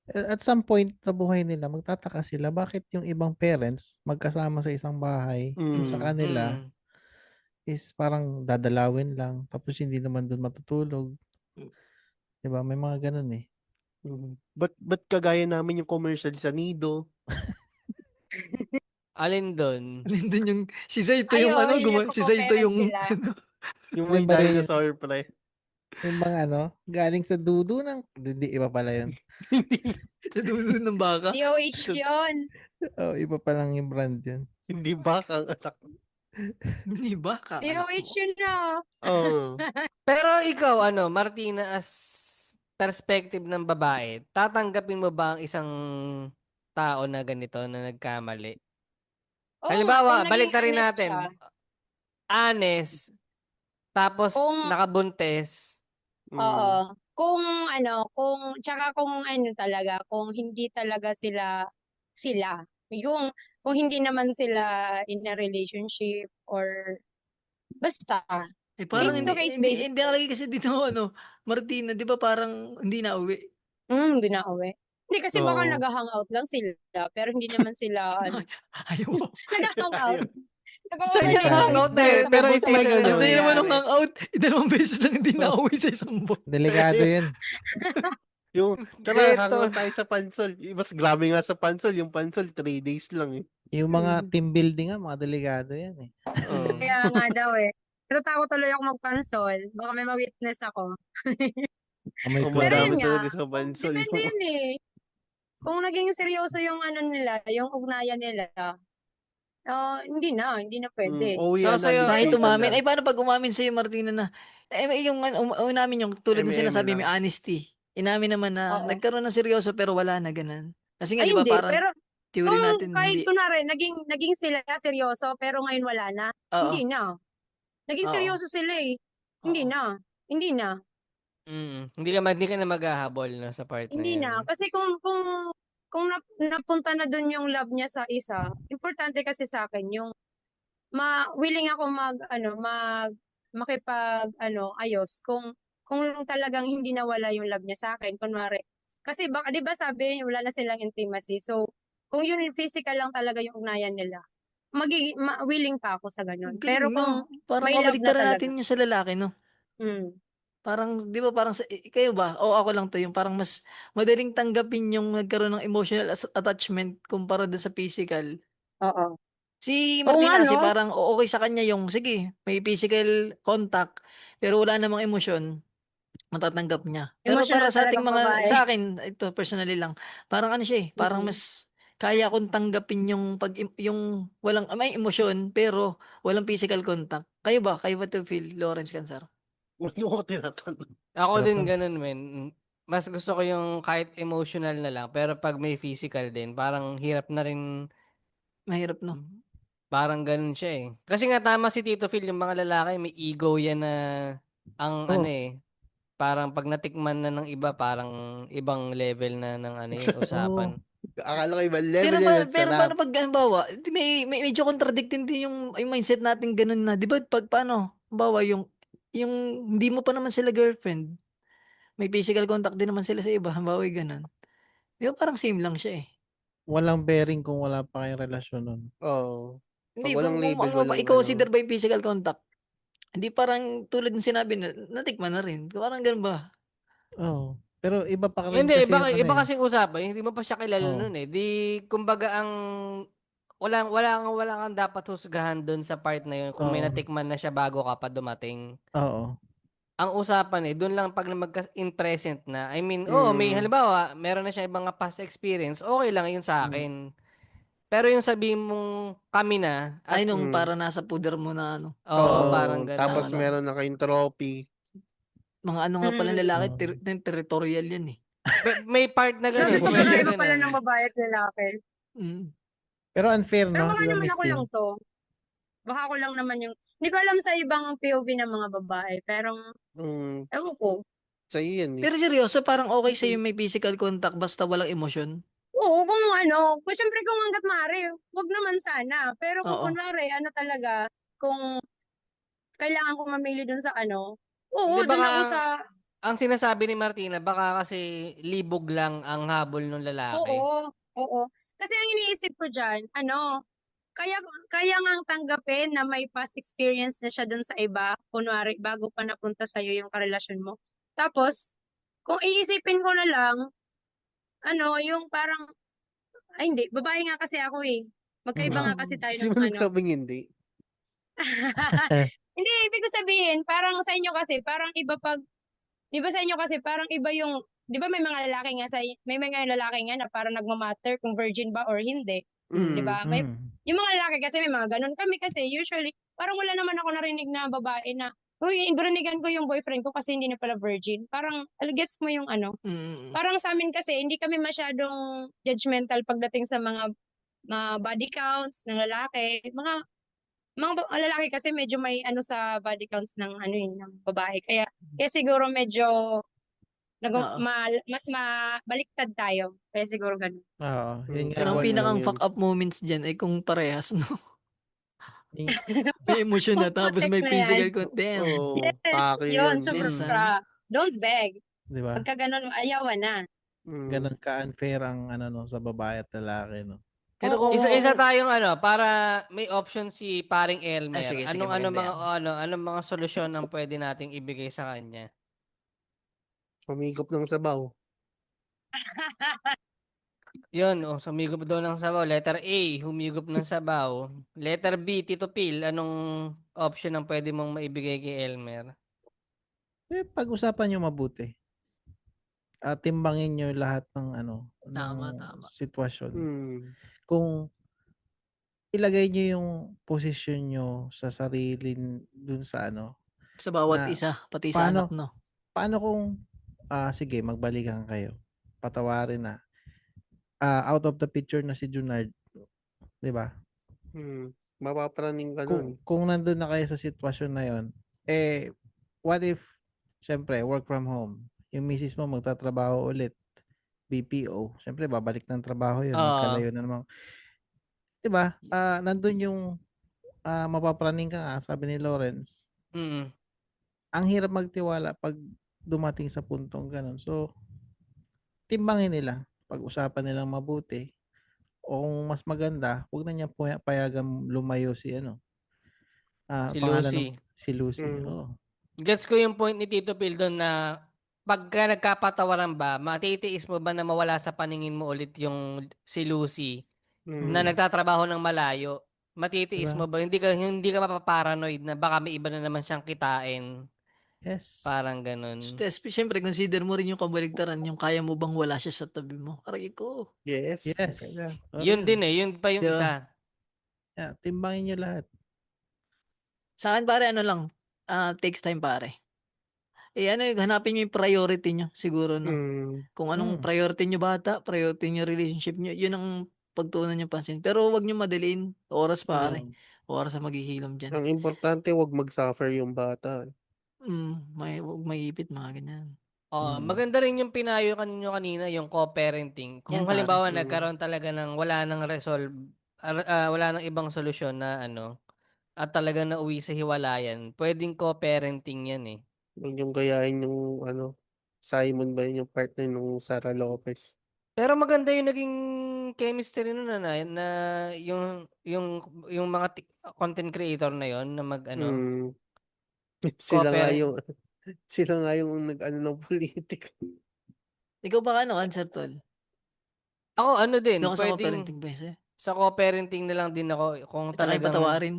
At some point sa buhay nila, magtataka sila bakit yung ibang parents magkasama sa isang bahay sa kanila is parang dadalawin lang tapos hindi naman doon matutulog. 'Di ba? May mga ganun eh. Ba't kagaya namin yung commercial sa Nido? Alin doon? Alin din yung, si Zaito Ay, yung oo, ano, yung si Zaito yung, nagko-co-parent Yung Ano may ba yun? dinosaur pre. Yung mga galing sa dudu ng hindi iba pala yun. sa dulo ng baka. DOH yun. Oh, iba pa lang yung brand yun. Hindi ba kang atak? Hindi baka. DOH yun na. Oo. Pero ikaw, Martina, as perspective ng babae, tatanggapin mo ba ang isang tao na ganito na nagkamali? Oo, Halimbawa, kung balik naging rin honest natin. siya. Honest, tapos Kung- nakabuntes. Oo. Tsaka kung talaga, kung hindi talaga sila, yung, kung hindi naman sila in a relationship or, basta, Parang Case to case basis. hindi lagi kasi dito, Martina, di ba parang hindi na uwi? hindi na uwi. Hindi kasi baka Oo. nag-hangout lang sila, pero hindi naman sila, Ayaw mo. nag-hangout. Saan yung hangout na yun? Pero if may ganun. Ang sa'yo naman ng hangout, dalawang beses lang hindi na uwi sa isang buwan. Delikado yun. Yung, Eto. hangout tayo sa Pansol. Mas grabe nga sa Pansol. Yung Pansol, 3 days lang eh. Yung mga team building mga delikado yan eh. Oo. Kaya nga daw eh. Natatakot tuloy ako magpansol. Baka may ma-witness ako. Amoy Kung ko. Pero madami yun nga, talaga sa Pansol. Depende yun eh. Kung naging seryoso yung nila, yung ugnayan nila, hindi na pwede. Uwi So, na, sa'yo, Kahit lipitan umamin. na. Ay, paano pag umamin sa'yo, Martina, na, yung unamin yung tulad ng Eme-eme sinasabi, lang. may honesty. Inamin naman na Oo. nagkaroon ng seryoso pero wala na ganun. Kasi nga, Ay, di ba, hindi. parang Pero theory kung natin, kahit hindi. kunwari, naging sila seryoso, pero ngayon wala na, Oo. hindi na. Naging Oo. seryoso sila eh. Hindi Oo. na. Hindi na. Hindi ka na maghahabol no, sa part na Hindi na. yan. Kasi kung napunta na dun yung love niya sa isa, importante kasi sa akin yung willing ako makipag ayos kung talagang hindi nawala yung love niya sa akin kunwari. Kasi baka 'di ba sabi wala na silang intimacy. So kung yun physical lang talaga yung ugnayan nila, willing pa ako sa ganun. Ang galing Pero kung 'no? Parang may love na kabaliktaran talaga. natin yung sa lalaki 'no? Mm. Parang 'di ba parang kayo ba o ako lang 'to yung parang mas madaling tanggapin yung nagkaroon ng emotional attachment kumpara dun sa physical. Oo. Si Oo nga Martina kasi no? parang okey sa kanya yung sige may physical contact, pero wala namang emosyon, matatanggap niya. Pero para Emotional sa ating talagang mga babae. sa akin ito personally lang, parang ano siya, parang Mm. mas kaya kong tanggapin yung yung walang may emosyon pero walang physical contact. Kayo ba? Kayo ba to feel, Lawrence Cansar? Huwag niyo ako tinatanong. Ako Sarap din nun. ganun, men. Mas gusto ko yung kahit emotional na lang, pero pag may physical din, parang hirap na rin, Mahirap 'no? parang ganun siya eh. Kasi nga tama si Tito Phil, yung mga lalaki may ego yan na ang ano Oh, eh, parang pag natikman na ng iba, parang ibang level na ng ano yun, oh. usapan. Akala ko ibang level yan ng Pero sarap. paano pag halimbawa, may medyo contradicting din yung mindset natin gano'n na 'di ba pag paano, halimbawa yung hindi mo pa naman sila girlfriend, may physical contact din naman sila sa iba, halimbawa yung gano'n. 'Di ba parang same lang siya, eh. Walang bearing kung wala pa kayong relasyon nun. Oo. Hindi Pag walang kung label, ang walang i-consider ano. ba yung physical contact, hindi parang tulad ng sinabi na natikman na rin, parang gano'n ba? Oo. Pero iba pa rin Hindi, kasi yung ano iba eh. kasing usapan, hindi mo pa siya kilala Oo. nun eh. Di, kumbaga wala kang dapat husgahan dun sa part na yun kung may Oo. natikman na siya bago ka pa dumating. Oo. Ang usapan eh, dun lang pag in present na. I mean, may Mm. halimbawa, meron na siya ibang mga past experience, okay lang yun sa Mm. akin. Pero yung sabihin mong kami na, Ay at nung Mm. para nasa puder mo na ano, oo, parang Oo. ganun. ng Tapos ano, meron na kayong trophy. mga ano nga palang Mm. lalaki Oo. territorial 'yan, eh. May part na Grabe ganun, pwedeng pagkakaiba pala ganun. ng babae at lalaki. Mm. Pero unfair, Pero no? baka Di ba, naman Miss ako lang Tin? to. Baka ako lang naman yung, hindi ko alam sa ibang POV ng mga babae, pero Mm. ewan ko. Sa'yo yan eh. Pero seryoso parang okey sa'yo Mm. may physical contact basta walang emosyon? Oo, kung siyempre kung hangga't maaari, wag naman sana. Pero kung Oo. kunwari, talaga, kung kailangan ko mamili dun sa oo, Hindi, dun baka ako sa, ang sinasabi ni Martina, baka kasi libog lang ang habol ng lalaki. oo, oo. Kasi ang iniisip ko dyan, kaya kaya ngang tanggapin na may past experience na siya dun sa iba, kunwari bago pa napunta sa'yo yung karelasyon mo. Tapos, kung iisipin ko na lang, yung parang, ay hindi, babae nga kasi ako eh. Magkaiba nga kasi tayo Sino ng nagsabing hindi? Hindi, ibig ko sabihin, parang sa inyo kasi, parang iba pag, di ba sa inyo kasi, parang iba yung, di ba may mga lalaki nga may mga lalaki nga na parang nagmamatter kung virgin ba or hindi. Di Mm. ba? May, Mm. yung mga lalaki kasi may mga ganun. Kami kasi, usually, parang wala naman ako narinig na babae na, uy, inbronigan ko yung boyfriend ko kasi hindi na pala virgin. Parang, gets mo yung Mm. parang sa amin kasi, hindi kami masyadong judgmental pagdating sa mga body counts ng lalaki. Mga lalaki kasi medyo may sa body counts ng ng babae. Kaya siguro medyo Oo. baliktad tayo. Kaya siguro ganun. Oo. Yun nga Pero ang Ewan yung ano. lang pinakang yun. fuck up moments diyan ay kung parehas 'no, Yung, may emosyon na tapos Puputek may na yan. physical damn. Oo. Yes, Pake yun, yan. Damn, Mm. son. sobra. Don't beg. di ba? Pagka ganun, ayawan na. Mm. Ganun ka-unfair ang no, sa babae at lalaki, no? Pero Oo, kung Isa tayong para may option si paring Elmer. sige maganda yan. Anong mga solusyon ang pwede nating ibigay sa kanya? Humigop ng sabaw. Yun, sumigop daw ng sabaw. Letter A, humigop ng sabaw. Letter B, Tito Phil, anong option ang pwede mong maibigay kay Elmer? Pag-usapan nyo mabuti. Timbangin nyo lahat ng Tama. sitwasyon. Mm. Kung ilagay nyo yung posisyon nyo sa sarili dun sa Sa bawat na isa, pati sa anak paano 'no? paano kung sige magbalikan kayo. Patawarin na. Out of the picture na si Junard, 'di ba? Mapapraning ka nun. Kung nandun na kayo sa sitwasyon na yon, what if syempre, work from home. Yung misis mo magtatrabaho ulit, BPO. Syempre, babalik ng trabaho yun. Oo. Magkalayo na naman. Diba? Nandun yung mapapraning ka nga, sabi ni Lawrence. Mm. Ang hirap magtiwala pag dumating sa puntong ganun. So, timbangin nila. Pag-usapan nilang mabuti. O kung mas maganda, huwag na niya payagan lumayo si Si pangalan Lucy. si Lucy. Mm. Oo. Gets ko yung point ni Tito Phil doon na pagka nagkapatawaran ba, matitiis mo ba na mawala sa paningin mo ulit yung si Lucy na Mm. nagtatrabaho ng malayo? Matitiis Diba? mo ba? Hindi ka mapaparanoid na baka may iba na naman siyang kitain. Yes. Parang ganun. Siyempre, consider mo rin yung kabaligtaran, yung kaya mo bang wala siya sa tabi mo. Aray ko. Yes. Yes. Kaya. Sorry Yun yun. din eh. Yun pa yung Yeah. isa. Yeah, timbangin nyo lahat. Sa akin, pare, ano lang, takes time, pare. Hanapin nyo yung priority nyo, siguro, no? Mm. Kung anong Mm. priority nyo bata, priority nyo relationship nyo, yun ang pagtuunan nyo pansin. Pero wag nyo madaliin. Oras, pare. Mm. Oras ang maghihilom dyan. Ang importante, wag mag-suffer yung bata. Huwag maipit, mga ganyan. Maganda rin yung pinayo kanino kanina, yung co-parenting. Kung Yan, pare. halimbawa Mm. nagkaroon talaga ng wala nang resolve, wala nang ibang solusyon na at talagang nauwi sa hiwalayan, pwedeng co-parenting yan eh. Huwag yung gayahin yung Simon ba yun yung partner nung Sara Lopez. Pero maganda yung naging chemistry nun na yung mga content creator na yon na Mm. Sila nga co-parent. yung sila nga yung nag-ano ng politik. Ikaw ba answer, tol? Ako din, Doon ka sa pwedeng co-parenting ba, eh? sa co-parenting na lang din ako kung At saka yung talagang patawarin.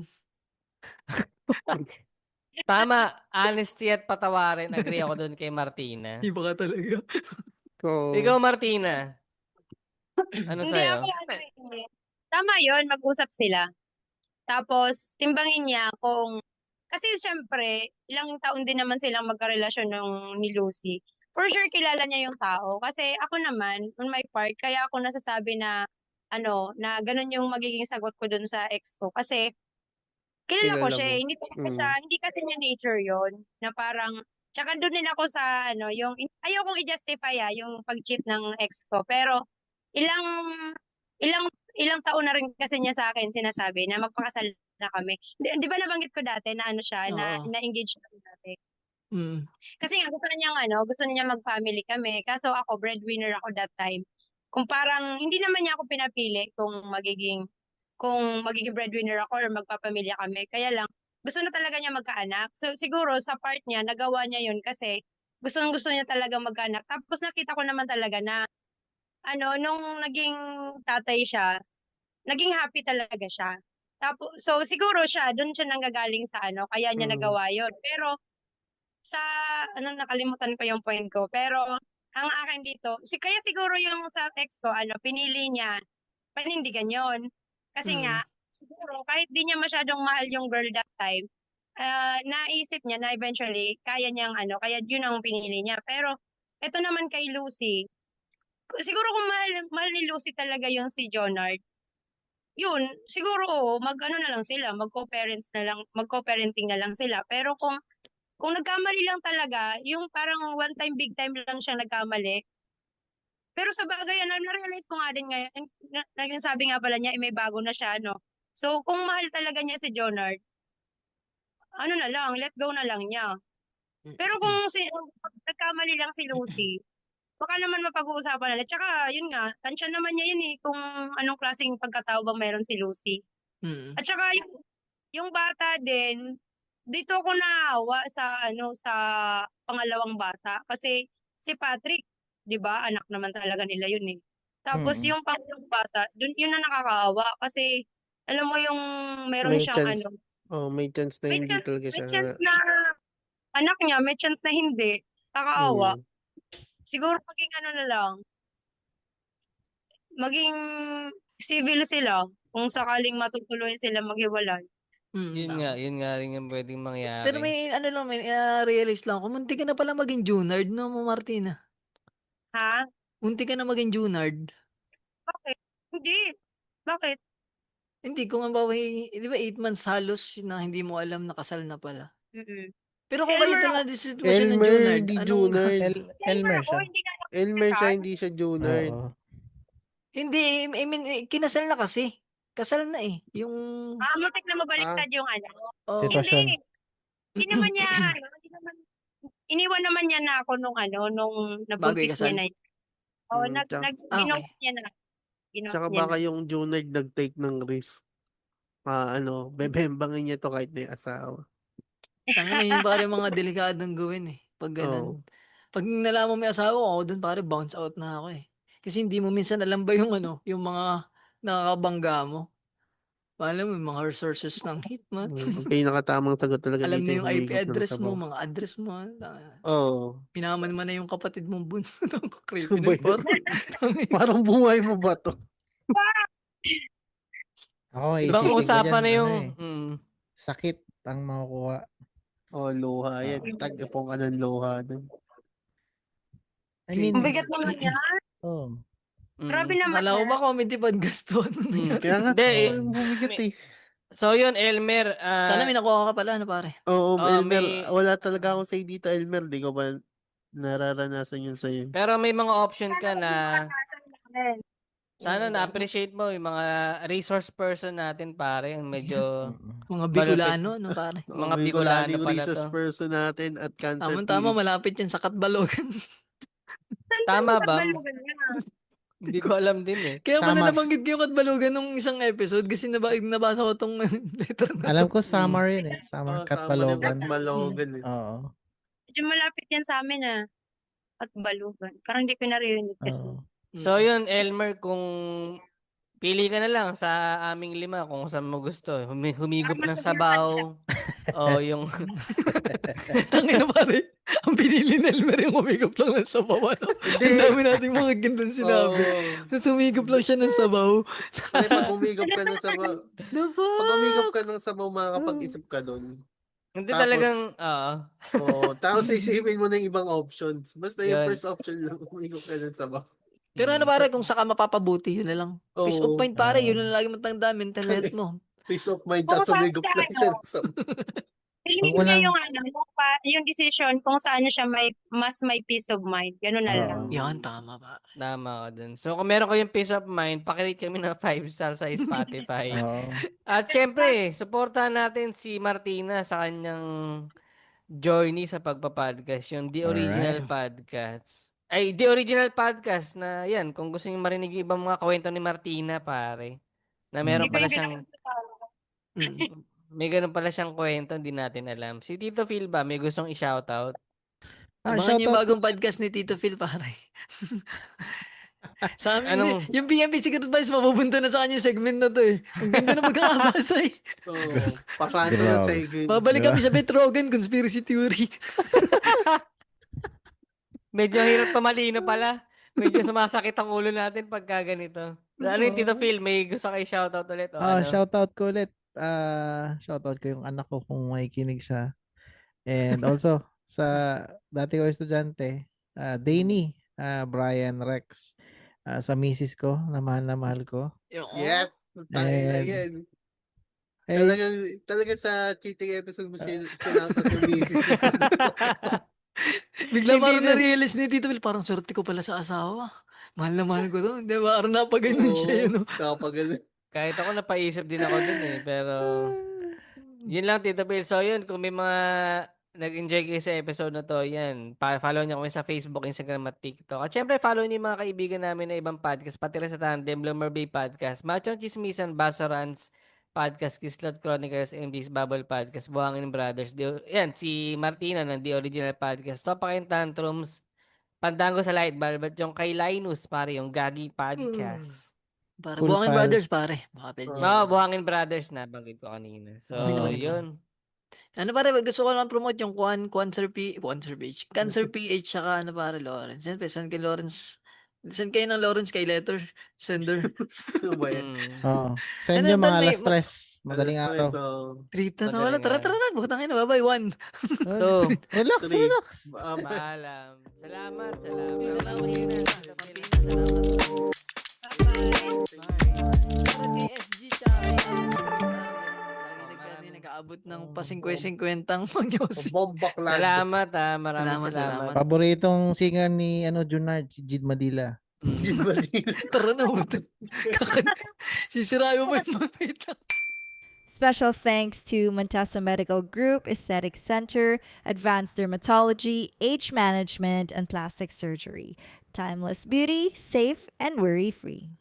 tama, honesty at patawarin. Agree ako doon kay Martina. Iba ka talaga. So, Ikaw, Martina, ano Hindi sa'yo? ako tama yun, mag-usap sila. Tapos, timbangin niya kung, kasi syempre, ilang taon din naman silang magkarelasyon ni Lucy. For sure, kilala niya yung tao. Kasi ako naman, on my part, kaya ako nasasabi na, na ganun yung magiging sagot ko dun sa ex ko. Kasi, kilala ko kilala siya mo. eh. Hindi talaga siya, hindi kasi niya nature yon na parang, tsaka doon din ako sa, ayaw kong i-justify yung pag-cheat ng ex ko. Pero, ilang, ilang, ilang taon na rin kasi niya sa akin sinasabi na magpakasal na kami. Di ba nabanggit ko dati na siya, Oo. na-engage kami dati. Mm. Kasi nga, gusto niya mag-family kami. Kaso ako, breadwinner ako that time. Kung parang, hindi naman niya ako pinapili kung magiging breadwinner ako or magpapamilya kami. Kaya lang, gusto na talaga niya magkaanak. So, siguro, sa part niya, nagawa niya yun kasi gusto niya talaga magkaanak. Tapos nakita ko naman talaga na, nung naging tatay siya, naging happy talaga siya. Tapos, so, siguro doon siya nanggagaling sa kaya niya Mm. nagawa yun. Pero, sa, nakalimutan ko yung point ko. Pero, ang akin dito, kaya siguro yung sa ex ko, pinili niya, panindigan yon. Kasi nga, siguro, kahit di niya masyadong mahal yung girl that time, naisip niya na eventually, kaya niyang kaya yun ang pinili niya. Pero, eto naman kay Lucy, siguro kung mahal ni Lucy talaga yung si Jonard, yun, siguro na lang sila, mag-co-parenting na lang sila. Pero kung nagkamali lang talaga, yung parang one time, big time lang siyang nagkamali. Pero sa bagay, na-realize ko nga din ngayon, nagsasabi nga pala niya, may bago na siya, no? So, kung mahal talaga niya si Jonard, na lang, let go na lang niya. Pero kung nagkamali lang si Lucy, baka naman mapag-uusapan nila. Tsaka, yun nga, tansya naman niya yun kung anong klaseng pagkatao bang meron si Lucy. At saka, yung bata din, dito ako naawa sa pangalawang bata. Kasi si Patrick, di ba, anak naman talaga nila yun eh. Tapos yung pangalawang bata, yun na nakakaawa. Kasi, alam mo yung meron May siyang chance. May chance na hindi talaga may siya. chance na anak niya, may chance na hindi. Nakakaawa. Mm. Siguro maging na lang, maging civil sila kung sakaling matutuloy sila maghiwalay. Yun nga rin yung pwedeng mangyari. Pero may realize lang ako, munti ka na pala maging Junard, no, Martina? Ha? Munti ka na maging Junard. Bakit? Hindi. Bakit? Hindi, kung ang bawa, di ba 8 months halos na hindi mo alam na kasal na pala. Mm-mm. Pero kung Si kayo Elmer talaga di sitwasyon ng Elmer, Junard, hindi anong... Junard. Elmer ako, siya. hindi ka Elmer siya, nakasal. hindi siya Junard. Oo. Hindi, I mean, kinasal na kasi. Kasal na eh. Yung... Muntik na mabaliktad yung ano. Oh, Sitwasyon. Hindi. Hindi naman niya, hindi naman, iniwan naman niya na ako nung bago nabuntis niya ikasal. na yun. Oo, Tsaka, ginost Okay. niya na. Ginost tsaka niya baka na. yung Junard nag-take ng risk. Bebembangin niya to kahit may asawa. Tangina, yun pare mga delikadong gawin eh. Pag Oo. ganun. Pag nalaman mo may asawa ko, ako dun pare bounce out na ako eh. Kasi hindi mo minsan alam ba yung yung mga nakakabangga mo. Alam mo, yung mga resources ng hitman. Ang pinakatamang sagot talaga Alam dito na yung yung IP humigop ng address mo, sabaw. mga address mo. Oo. Pinaman mo na yung kapatid mong bunso. Creepy Ano ba na par. Parang buhay mo ba to? Ako, Ibang isipin ko usapan dyan, na yung... ano Mm. sakit ang makukuha. Luha yan. Tag-ipong ka ng luha dun. I mean, Ang bigat naman yan. oh, Grabe naman Kala ko yan. ba comedy podcast to? Ano nangyari? Kaya nga, Hindi, bumigat eh. So yun, Elmer. Sana may nakuha ka pala, ano pare? Oo, Oh, Elmer, may- wala talaga akong say dito, Elmer. Di ko ba nararanasan yun sa'yo? Pero may mga option ka na sana Mm. na-appreciate mo yung mga resource person natin, pare. Yung medyo Mga Bicolano, ano pare? mga Bicolani Bicolano yung pala resource to. person natin at Cancer Tama-tama, PH. malapit yan sa Katbalogan. Tama ba? Balugan niya. Hindi ko alam din eh. Kaya pala Samar. nabanggit ko yung Katbalogan nung isang episode kasi nabasa ko tong letter na alam to. ko summer yun eh. Summer Katbalogan. Katbalogan eh. Oo. Medyo malapit yan sa amin at balugan. Parang hindi ko naririnig kasi. Oo. So yun, Elmer, kung pili ka na lang sa aming 5 kung saan mo gusto. Humigop ng sabaw. O yung... Tangina pare, ang pinili ni Elmer yung humigop lang ng sabaw. Ano? Ang dami nating mga gandang sinabi. Tapos humigop lang siya ng sabaw. Kasi pag humigop ka ng sabaw, The fuck? pag humigop ka ng sabaw, makakapag-isip ka doon. Hindi Tapos- talagang... Tapos isipin mo na yung ibang options. Basta yung Yun. first option lang, humigop ka ng sabaw. Pero ano pare, kung saka mapapabuti, yun na lang. Peace of Oo. mind pare, yun na lagi matanda, mental health mo. Peace of mind, Kung tapos saan humigop ka, lang siya ng sabaw. Piliin Wag mo niya lang- yung decision kung saan siya mas may peace of mind. Ganun na Oo. lang. Yan, tama ba? Tama ka dun. So kung meron kayong peace of mind, pakirate kami ng 5 star sa Spotify. Oo. At syempre, supportahan natin si Martina sa kanyang journey sa pagpa-podcast. Yung The Original Podcast. Ay, The Original Podcast na yan. Kung gusto niyo marinig yung ibang mga kwento ni Martina, pare. Na meron Hindi ko pala yung siyang... May ganun pala siyang kwento, hindi natin alam. Si Tito Phil ba, may gustong i-shoutout? Abangan niyo yung shoutout bagong podcast ni Tito Phil, pare. Sa amin, Anong- yung PMP Secret Advice, mapupunta na sa kanya yung segment na to eh. Ang ganda na magkakabasa eh. Oo. Pasahan ko na Grabe. sa igin. Babalik kami sa Beth Rogan, Conspiracy Theory. Medyo hirap tumalino pala. Medyo sumasakit ang ulo natin pagka ganito. Ano yung Tito Phil, may gusto kayo shoutout ulit? O ano? Shoutout ko ulit. Shoutout ko yung anak ko kung may kinig siya. And also, sa dati ko estudyante, Danny, Brian Rex, sa misis ko, na mahal ko. Yes. Tayo na And- yan. Eh, Talagang sa cheating episode mo sinakot yung misis. Bigla Hindi parang na- na-realize ni Tito Phil, parang swerte ko pala sa asawa. Mahal na mahal ko to. Di ba? Parang napaganyan siya yun. Kapag Kahit ako napaisip din ako dun eh. Pero, yun lang Tito Phil. So yun, kung may mga nag-enjoy kayo sa episode na to, yan. Follow niyo kami sa Facebook, Instagram at TikTok. At syempre, follow niyo yung mga kaibigan namin na ibang podcast. Pati rin sa Tandem, Bloomer Bay Podcast, Machong Chismisan, Basorans Podcast, Kislot Chronicles, MD's Bubble Podcast, Buhangin Brothers. Yan, si Martina ng The Original Podcast. Topak and Tantrums, Pandango sa Light Bulb, at yung kay Linus, pare, yung Gagi Podcast. Para Cool Buhangin Pals. Brothers, pare. Baka pwede Oo. yan. No, Buhangin Brothers na, banggit ko kanina. So, Oo. yun. Ano pare, gusto ko lang promote yung Cancer PH, tsaka ano pare, Lawrence. Siyempre, send kay Lawrence. Send kayo ng Lawrence kay letter. Sender. Ano ba yan? Oo. Send Ano, nyo mga Tan, alas tres. Madaling araw. Trito na Madaling wala. Tara, araw. tara na. Bukatan kayo na. Bye-bye. 1. So, Relax, Three. relax. paalam. Salamat. Salamat din. Salamat. Bye. Para kay SG tsaka kay Alex. Lagi nagkano yung Aabot ng pa-50-50 magyosi. Bombak lang. Salamat maraming Salamat, salamat. salamat. Paboritong singer ni Junard, si Jid Madila. Tara na, puta. Sisirayo mo yung mga wait lang. Special thanks to Montesa Medical Group, Aesthetic Center, Advanced Dermatology, Age Management, and Plastic Surgery. Timeless beauty, safe and worry-free.